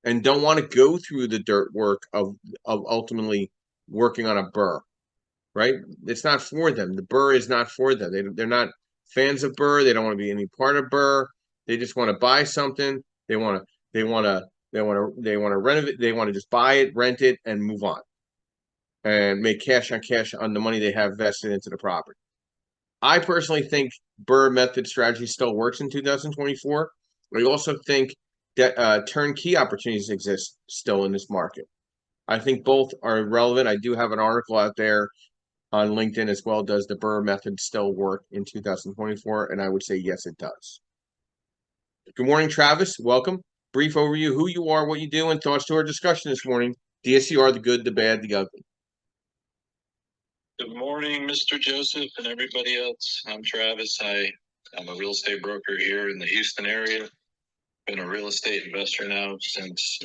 Speaker 1: and don't want to go through the dirt work of ultimately working on a burr, right? It's not for them. The burr is not for them. They're not fans of burr. They don't want to be any part of burr. They just want to buy something. They want to renovate. They want to just buy it, rent it, and move on, and make cash on the money they have vested into the property. I personally think burr method strategy still works in 2024. I also think that turnkey opportunities exist still in this market. I think both are relevant. I do have an article out there on LinkedIn as well. Does the burr method still work in 2024? And I would say yes, it does. Good morning, Travis. Welcome. Brief overview, who you are, what you do, and thoughts to our discussion this morning. DSCR, the good, the bad, the ugly.
Speaker 5: Good morning, Mr. Joseph and everybody else. I'm Travis. I'm a real estate broker here in the Houston area. Been a real estate investor now since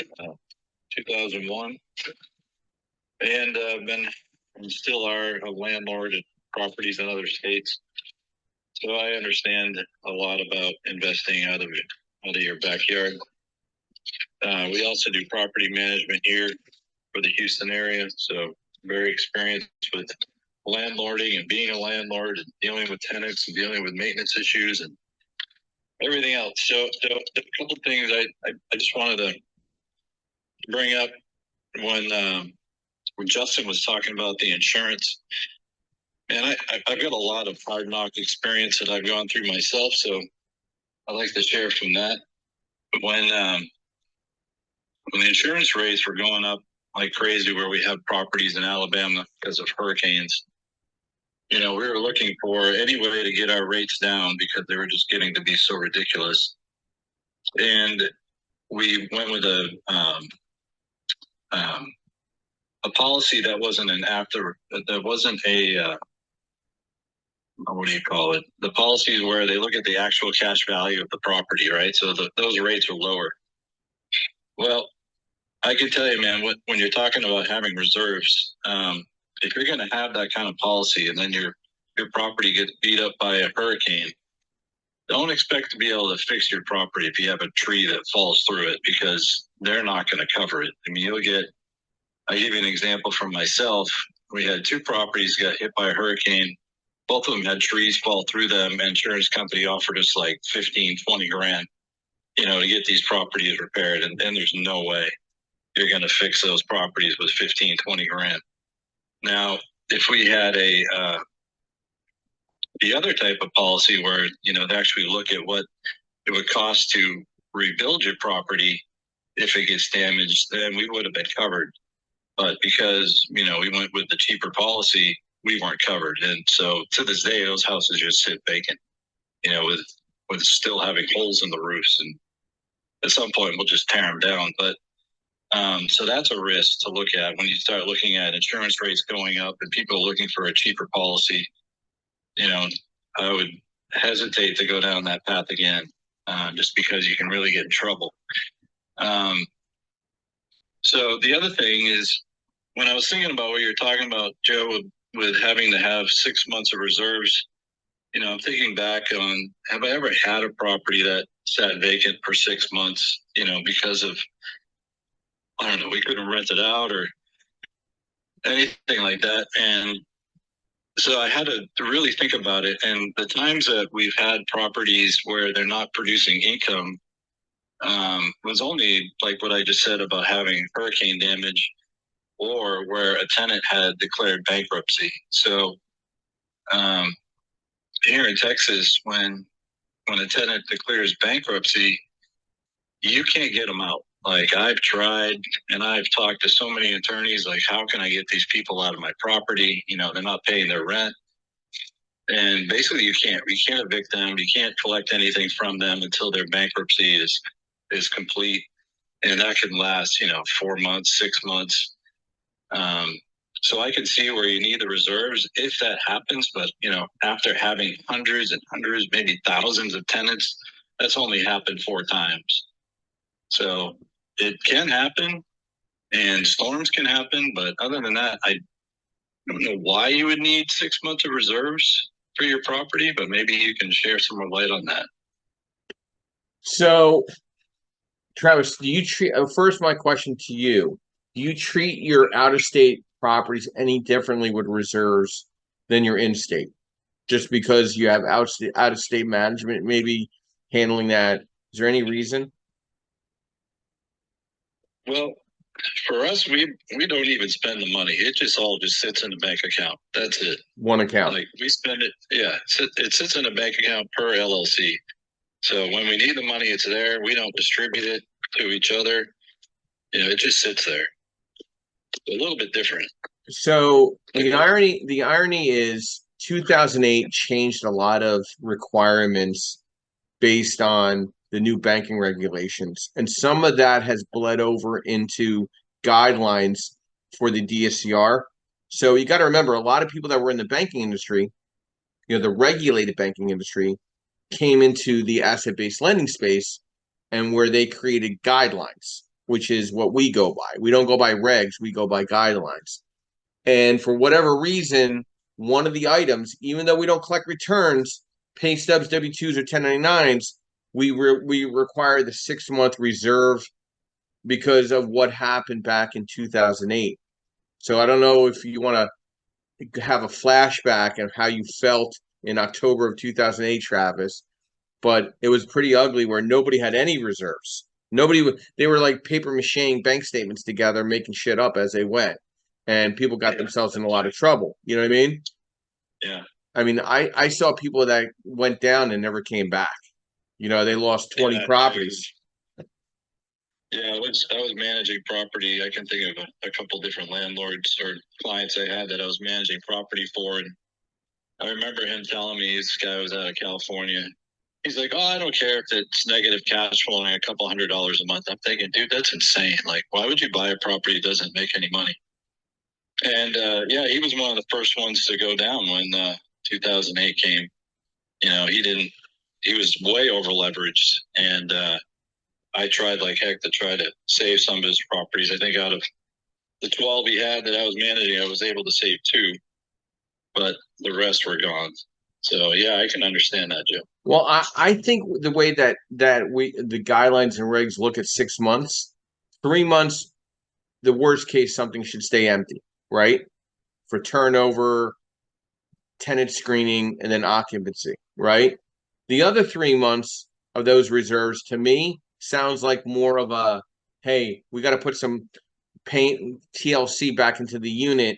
Speaker 5: 2001. And still are a landlord at properties in other states. So I understand a lot about investing out of your backyard. We also do property management here for the Houston area. So very experienced with landlording and being a landlord and dealing with tenants and dealing with maintenance issues and everything else. So a couple of things I just wanted to bring up when Justin was talking about the insurance. And I've got a lot of hard knock experience that I've gone through myself, so I'd like to share from that. When the insurance rates were going up like crazy, where we have properties in Alabama because of hurricanes, we were looking for any way to get our rates down because they were just getting to be so ridiculous. And we went with a policy that wasn't what do you call it? The policy is where they look at the actual cash value of the property, right? So those rates are lower. Well, I can tell you, man, when you're talking about having reserves, if you're going to have that kind of policy and then your property gets beat up by a hurricane, don't expect to be able to fix your property if you have a tree that falls through it, because they're not going to cover it. I mean, I'll give you an example from myself. We had two properties got hit by a hurricane. Both of them had trees fall through them. And insurance company offered us like 15, 20 grand, to get these properties repaired. And then there's no way you're going to fix those properties with 15, 20 grand. Now, if we had the other type of policy where, they actually look at what it would cost to rebuild your property if it gets damaged, then we would have been covered. But because, we went with the cheaper policy, we weren't covered. And so to this day, those houses just sit vacant, with still having holes in the roofs. And at some point we'll just tear them down. But so that's a risk to look at when you start looking at insurance rates going up and people looking for a cheaper policy. I would hesitate to go down that path again, just because you can really get in trouble. So the other thing is, when I was thinking about what you're talking about, Joe, with having to have 6 months of reserves, I'm thinking back on, have I ever had a property that sat vacant for 6 months, because of, I don't know, we couldn't rent it out or anything like that. And so I had to really think about it. And the times that we've had properties where they're not producing income was only like what I just said about having hurricane damage, or where a tenant had declared bankruptcy. So here in Texas, when a tenant declares bankruptcy, you can't get them out. Like, I've tried and I've talked to so many attorneys, like, how can I get these people out of my property? They're not paying their rent. And basically you can't evict them. You can't collect anything from them until their bankruptcy is is complete, and that can last, 4 months, 6 months. So I can see where you need the reserves if that happens, but after having hundreds and hundreds, maybe thousands of tenants, that's only happened 4 times. So it can happen, and storms can happen, but other than that, I don't know why you would need 6 months of reserves for your property, but maybe you can share some more light on that.
Speaker 1: So, Travis, do you treat, first, my question to you, do you treat your out-of-state properties any differently with reserves than your in-state? Just because you have out-of-state management maybe handling that? Is there any reason?
Speaker 5: Well, for us, we don't even spend the money. It just all just sits in the bank account. That's it.
Speaker 1: One account.
Speaker 5: Like we spend it, yeah. It sits in a bank account per LLC. So when we need the money, it's there. We don't distribute it to each other. It just sits there. A little bit different.
Speaker 1: So the irony is 2008 changed a lot of requirements based on the new banking regulations, and some of that has bled over into guidelines for the DSCR. So you got to remember, a lot of people that were in the banking industry, the regulated banking industry, came into the asset-based lending space, and where they created guidelines, which is what we go by. We don't go by regs, we go by guidelines. And for whatever reason, one of the items, even though we don't collect returns, pay stubs, W-2s, or 1099s, we require the 6-month reserve because of what happened back in 2008. So I don't know if you want to have a flashback of how you felt in October of 2008, Travis, but it was pretty ugly where nobody had any reserves. They were like paper macheing bank statements together, making shit up as they went. And people got themselves in a lot of trouble. You know what I mean?
Speaker 5: Yeah.
Speaker 1: I mean, I saw people that went down and never came back. They lost 20 properties.
Speaker 5: Yeah, I was managing property. I can think of a couple different landlords or clients I had that I was managing property for. And I remember him telling me, this guy was out of California. He's like, I don't care if it's negative cash flowing a couple $100 a month. I'm thinking, dude, that's insane. Like, why would you buy a property that doesn't make any money? And he was one of the first ones to go down when 2008 came. He was way over leveraged, and I tried like heck to try to save some of his properties. I think out of the 12 he had that I was managing, I was able to save 2, but the rest were gone. So yeah, I can understand that, Joe.
Speaker 1: Well, I think the way that the guidelines and regs look at 6 months, 3 months, the worst case, something should stay empty, right? For turnover, tenant screening, and then occupancy, right? The other 3 months of those reserves, to me, sounds like more of a, hey, we got to put some paint TLC back into the unit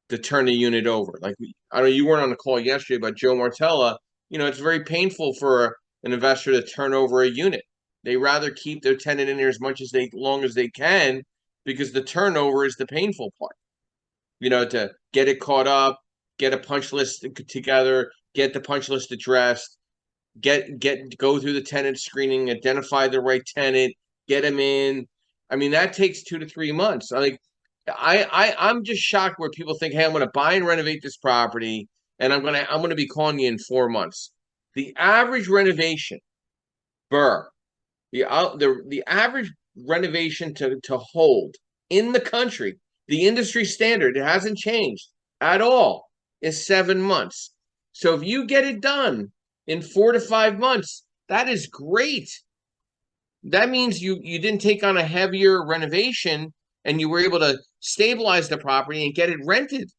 Speaker 1: to turn the unit over. Like, I know you weren't on the call yesterday, but Joe Martella, it's very painful for an investor to turn over a unit. They rather keep their tenant in there as long as they can, because the turnover is the painful part. To get it caught up, get a punch list together, get the punch list addressed, go through the tenant screening, identify the right tenant, get them in. I mean, that takes 2 to 3 months. I'm just shocked where people think, hey, I'm going to buy and renovate this property, and I'm going to be calling you in 4 months. The average renovation, the average renovation to hold in the country, the industry standard, it hasn't changed at all, is 7 months. So if you get it done in 4 to 5 months, that is great. That means you didn't take on a heavier renovation, and you were able to stabilize the property and get it rented.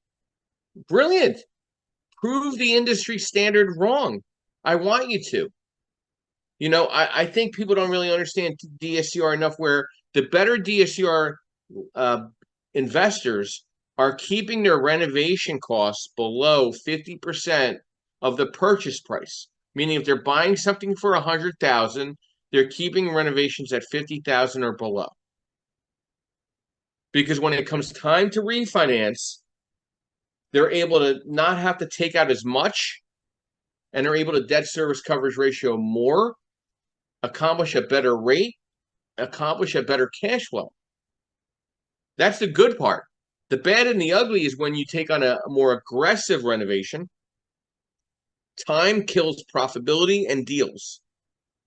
Speaker 1: Brilliant. Prove the industry standard wrong. I want you to. I think people don't really understand DSCR enough, where the better DSCR investors are keeping their renovation costs below 50% of the purchase price. Meaning if they're buying something for $100,000, they're keeping renovations at $50,000 or below. Because when it comes time to refinance, they're able to not have to take out as much, and they're able to debt service coverage ratio more, accomplish a better rate, accomplish a better cash flow. That's the good part. The bad and the ugly is when you take on a more aggressive renovation. Time kills profitability and deals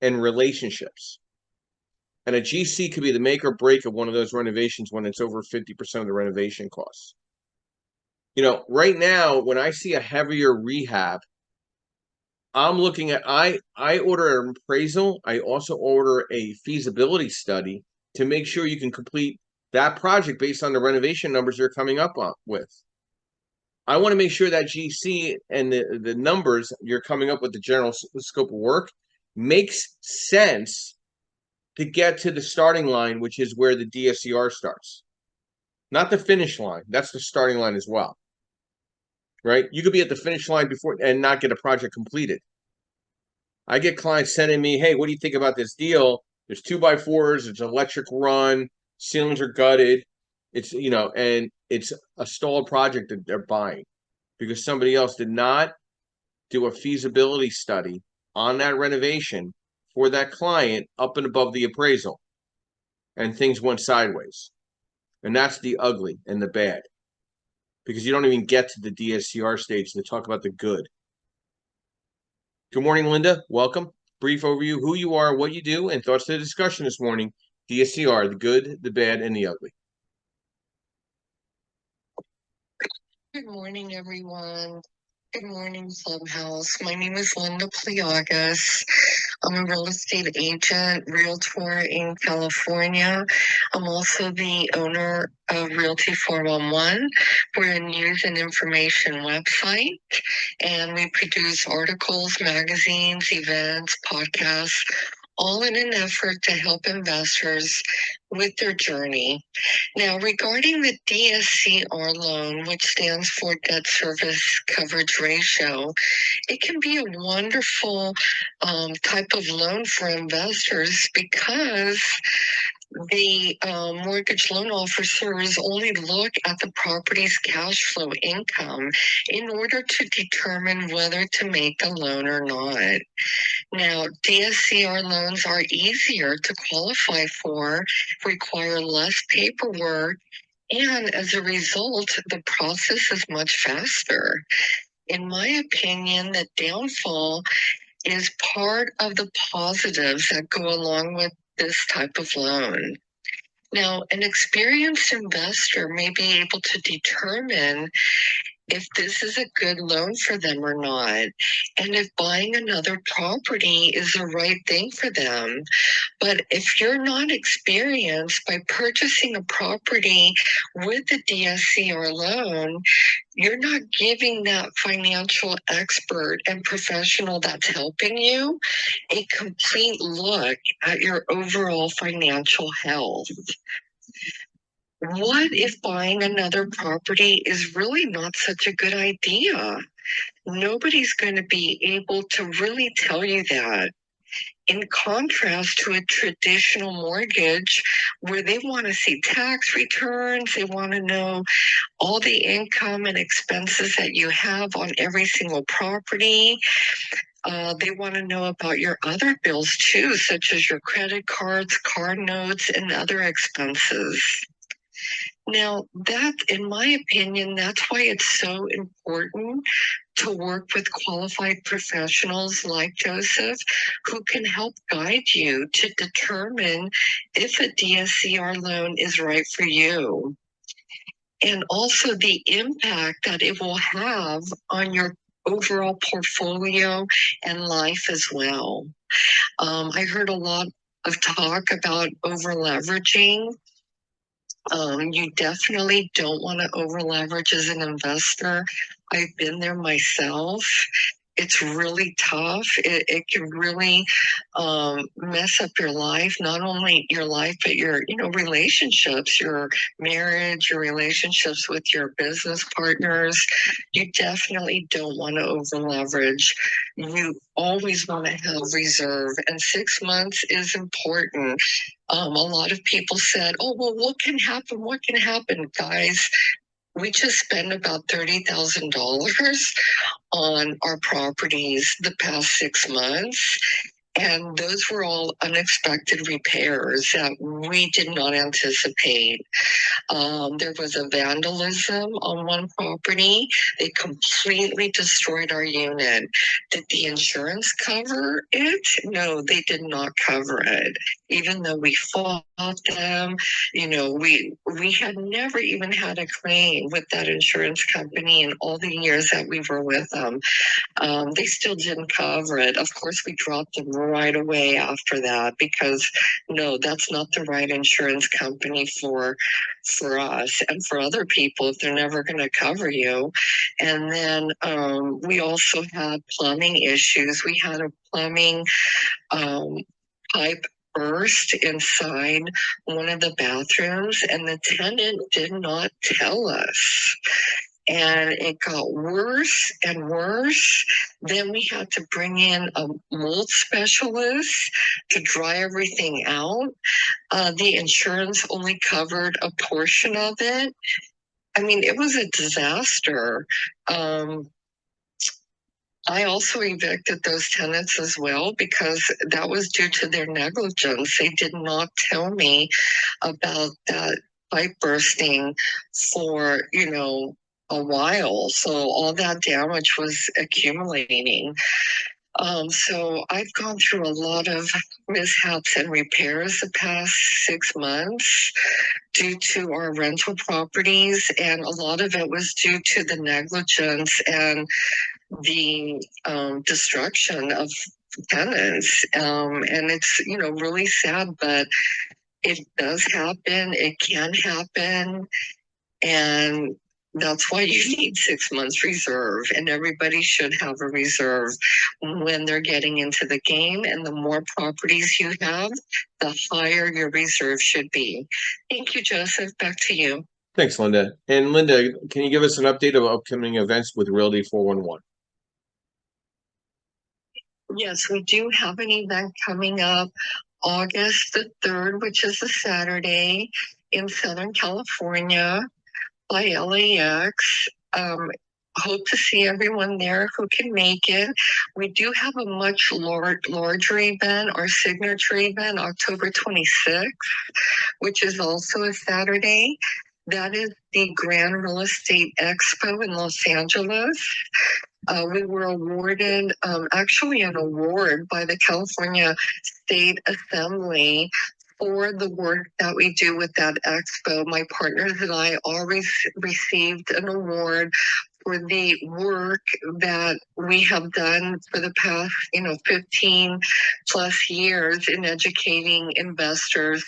Speaker 1: and relationships. And a GC could be the make or break of one of those renovations when it's over 50% of the renovation costs. You know, right now, when I see a heavier rehab, I'm looking at, I order an appraisal. I also order a feasibility study to make sure you can complete that project based on the renovation numbers they're coming up with. I want to make sure that GC and the numbers you're coming up with, the general scope of work, makes sense to get to the starting line, which is where the DSCR starts. Not the finish line. That's the starting line as well. Right? You could be at the finish line before and not get a project completed. I get clients sending me, hey, what do you think about this deal? There's 2x4s, it's electric run, ceilings are gutted. It's, you know, and it's a stalled project that they're buying because somebody else did not do a feasibility study on that renovation for that client up and above the appraisal. And things went sideways. And that's the ugly and the bad. Because you don't even get to the DSCR stage to talk about the good. Good morning, Linda. Welcome. Brief overview, who you are, what you do, and thoughts to the discussion this morning. DSCR, the good, the bad, and the ugly.
Speaker 6: Good morning, everyone. Good morning, Clubhouse. My name is Linda Pliagas. I'm a real estate agent, realtor in California. I'm also the owner of Realty 411. We're a news and information website, and we produce articles, magazines, events, podcasts, all in an effort to help investors with their journey. Now, regarding the DSCR loan, which stands for debt service coverage ratio, it can be a wonderful type of loan for investors because the mortgage loan officers only look at the property's cash flow income in order to determine whether to make the loan or not. Now, DSCR loans are easier to qualify for, require less paperwork, and as a result, the process is much faster. In my opinion, the downfall is part of the positives that go along with this type of loan. Now, an experienced investor may be able to determine if this is a good loan for them or not, and if buying another property is the right thing for them. But if you're not experienced by purchasing a property with a DSCR loan, you're not giving that financial expert and professional that's helping you a complete look at your overall financial health. What if buying another property is really not such a good idea? Nobody's going to be able to really tell you that. In contrast to a traditional mortgage where they want to see tax returns, they want to know all the income and expenses that you have on every single property. They want to know about your other bills too, such as your credit cards, car notes, and other expenses. Now, that, in my opinion, that's why it's so important to work with qualified professionals like Joseph, who can help guide you to determine if a DSCR loan is right for you. And also the impact that it will have on your overall portfolio and life as well. I heard a lot of talk about over leveraging. You definitely don't want to over leverage as an investor. I've been there myself. It's really tough. It can really mess up your life, not only your life, but your, relationships, your marriage, your relationships with your business partners. You definitely don't want to over leverage. You always want to have reserve, and 6 months is important. A lot of people said, oh, well, what can happen? What can happen, guys? We just spent about $30,000 on our properties the past 6 months. And those were all unexpected repairs that we did not anticipate. There was a vandalism on one property. They completely destroyed our unit. Did the insurance cover it? No, they did not cover it. Even though we fought them, we had never even had a claim with that insurance company in all the years that we were with them. They still didn't cover it. Of course, we dropped them right away after that because no, that's not the right insurance company for us and for other people if they're never going to cover you. And then we also had plumbing issues. We had a plumbing pipe burst inside one of the bathrooms, and the tenant did not tell us. And it got worse and worse. Then we had to bring in a mold specialist to dry everything out. The insurance only covered a portion of it. I mean, it was a disaster. I also evicted those tenants as well because that was due to their negligence. They did not tell me about that pipe bursting for, a while. So all that damage was accumulating. So I've gone through a lot of mishaps and repairs the past 6 months due to our rental properties, and a lot of it was due to the negligence and the destruction of tenants. And it's, really sad, but it does happen. It can happen. And that's why you need 6 months reserve, and everybody should have a reserve when they're getting into the game. And the more properties you have, the higher your reserve should be. Thank you, Joseph. Back to you.
Speaker 1: Thanks, Linda. And Linda, can you give us an update of upcoming events with Realty 411?
Speaker 6: Yes, we do have an event coming up August the 3rd, which is a Saturday in Southern California by LAX. Hope to see everyone there who can make it. We do have a much larger event, our signature event, October 26th, which is also a Saturday. That is the Grand Real Estate Expo in Los Angeles. We were awarded actually an award by the California State Assembly for the work that we do with that expo. My partners and I always received an award for the work that we have done for the past, 15 plus years in educating investors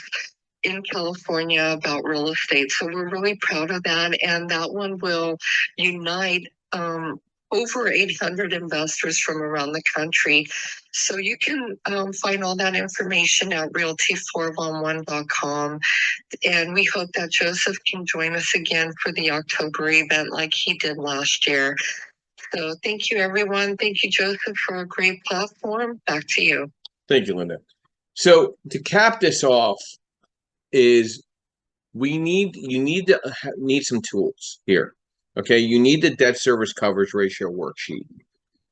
Speaker 6: in California about real estate. So we're really proud of that. And that one will unite over 800 investors from around the country. So you can find all that information at realty411.com. And we hope that Joseph can join us again for the October event like he did last year. So thank you, everyone. Thank you, Joseph, for a great platform. Back to you.
Speaker 1: Thank you, Linda. So to cap this off is you need some tools here. Okay, you need the debt service coverage ratio worksheet.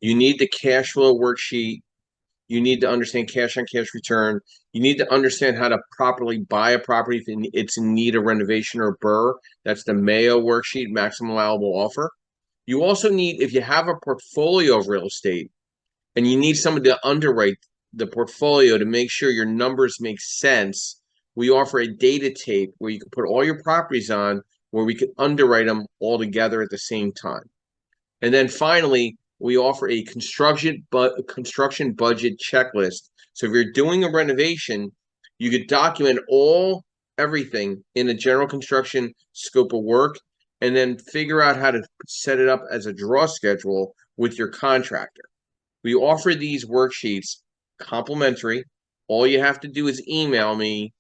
Speaker 1: You need the cash flow worksheet. You need to understand cash on cash return. You need to understand how to properly buy a property if it's in need of renovation or BRRRR. That's the Mayo worksheet, maximum allowable offer. You also need, if you have a portfolio of real estate and you need somebody to underwrite the portfolio to make sure your numbers make sense, we offer a data tape where you can put all your properties on, where we can underwrite them all together at the same time. And then finally, we offer a construction budget checklist. So if you're doing a renovation, you could document everything in a general construction scope of work, and then figure out how to set it up as a draw schedule with your contractor. We offer these worksheets complimentary. All you have to do is email me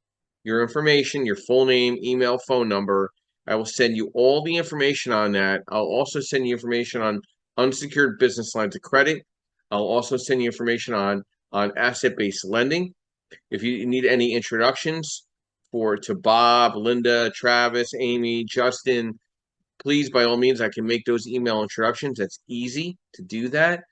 Speaker 1: your information, your full name, email, phone number. I will send you all the information on that. I'll also send you information on unsecured business lines of credit. I'll also send you information on asset-based lending. If you need any introductions to Bob, Linda, Travis, Amy, Justin, please, by all means, I can make those email introductions. That's easy to do that.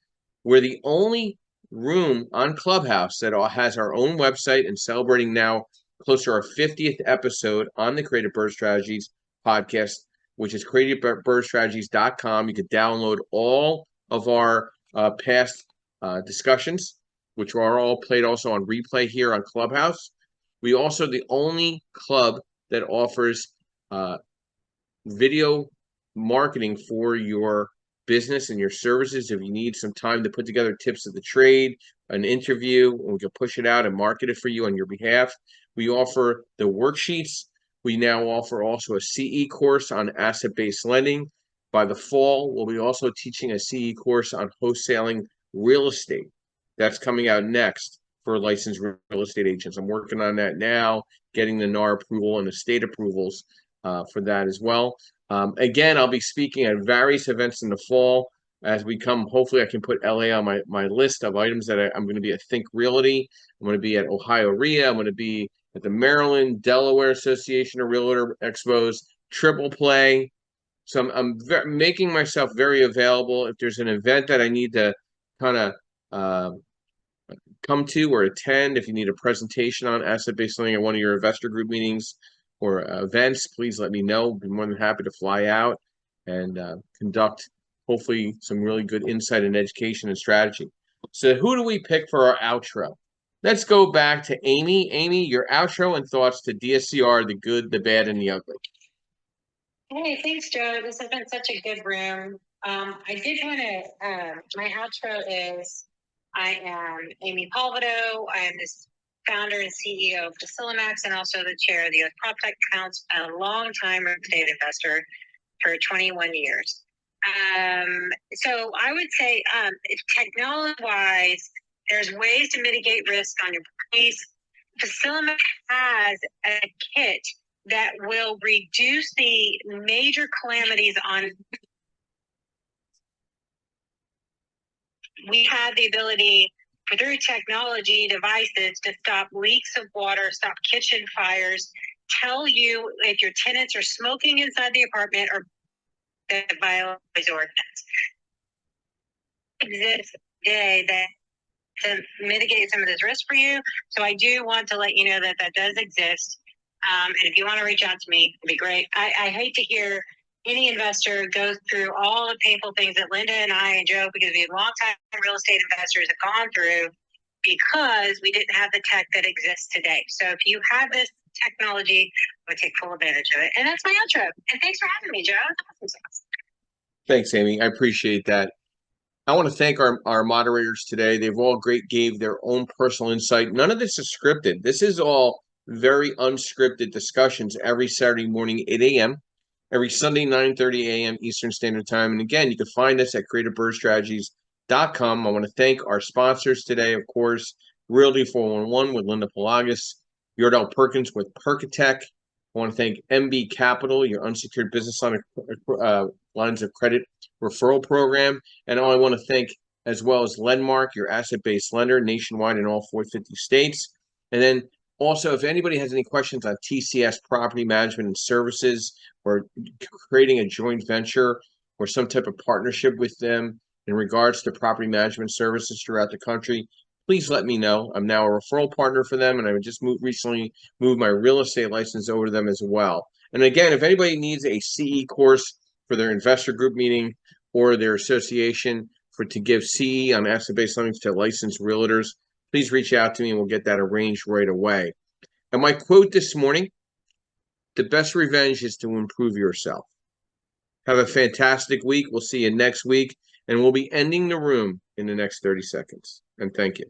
Speaker 1: We're the only room on Clubhouse that has our own website and celebrating now close to our 50th episode on the Creative Bird Strategies podcast, which is creativebirdstrategies.com. You can download all of our past discussions, which are all played also on replay here on Clubhouse. We also the only club that offers video marketing for your business and your services. If you need some time to put together tips of the trade, an interview, and we can push it out and market it for you on your behalf. We offer the worksheets. We now offer also a CE course on asset-based lending. By the fall, we'll be also teaching a CE course on wholesaling real estate. That's coming out next for licensed real estate agents. I'm working on that now, getting the NAR approval and the state approvals for that as well. Again, I'll be speaking at various events in the fall as we come. Hopefully, I can put LA on my list of items that I'm going to be at Think Realty. I'm going to be at Ohio RIA. I'm going to be at the Maryland, Delaware Association of Realtor Expos, Triple Play. So I'm making myself very available. If there's an event that I need to kind of come to or attend, if you need a presentation on asset-based lending at one of your investor group meetings or events, please let me know. I'll be more than happy to fly out and conduct hopefully some really good insight and education and strategy. So who do we pick for our outro? Let's go back to Amy. Amy, your outro and thoughts to DSCR, the good, the bad, and the ugly.
Speaker 2: Hey, thanks, Joe. This has been such a good room. I did want to, my outro is, I am Amy Palvido. I am the founder and CEO of Facilimax and also the chair of the U.S. PropTech Council, a long-time real estate investor for 21 years. So I would say, technology-wise, there's ways to mitigate risk on your properties. Facilimax has a kit that will reduce the major calamities on. We have the ability through technology devices to stop leaks of water, stop kitchen fires, tell you if your tenants are smoking inside the apartment or violate ordinance. Exists today that to mitigate some of this risk for you. So I do want to let you know that that does exist. And if you want to reach out to me, it'd be great. I hate to hear any investor go through all the painful things that Linda and I and Joe, because we have longtime real estate investors, have gone through because we didn't have the tech that exists today. So if you have this technology, I would take full advantage of it. And that's my outro. And thanks for having me, Joe.
Speaker 1: Thanks, Amy. I appreciate that. I want to thank our moderators today. They've all gave their own personal insight. None of this is scripted. This is all very unscripted discussions every Saturday morning, 8 a.m., every Sunday, 9:30 a.m. Eastern Standard Time. And again, you can find us at creativebirdstrategies.com. I want to thank our sponsors today, of course, Realty 411 with Linda Pelagas, Yordell Perkins with Perkatech. I want to thank MB Capital, your unsecured business lines of credit referral program. And I want to thank as well as Lendmark, your asset-based lender nationwide in all 450 states. And then also, if anybody has any questions on TCS property management and services or creating a joint venture or some type of partnership with them in regards to property management services throughout the country, please let me know. I'm now a referral partner for them, and I just recently moved my real estate license over to them as well. And again, if anybody needs a CE course for their investor group meeting or their association to give CE on asset-based lending to licensed realtors, please reach out to me and we'll get that arranged right away. And my quote this morning, the best revenge is to improve yourself. Have a fantastic week. We'll see you next week, and we'll be ending the room in the next 30 seconds. And thank you.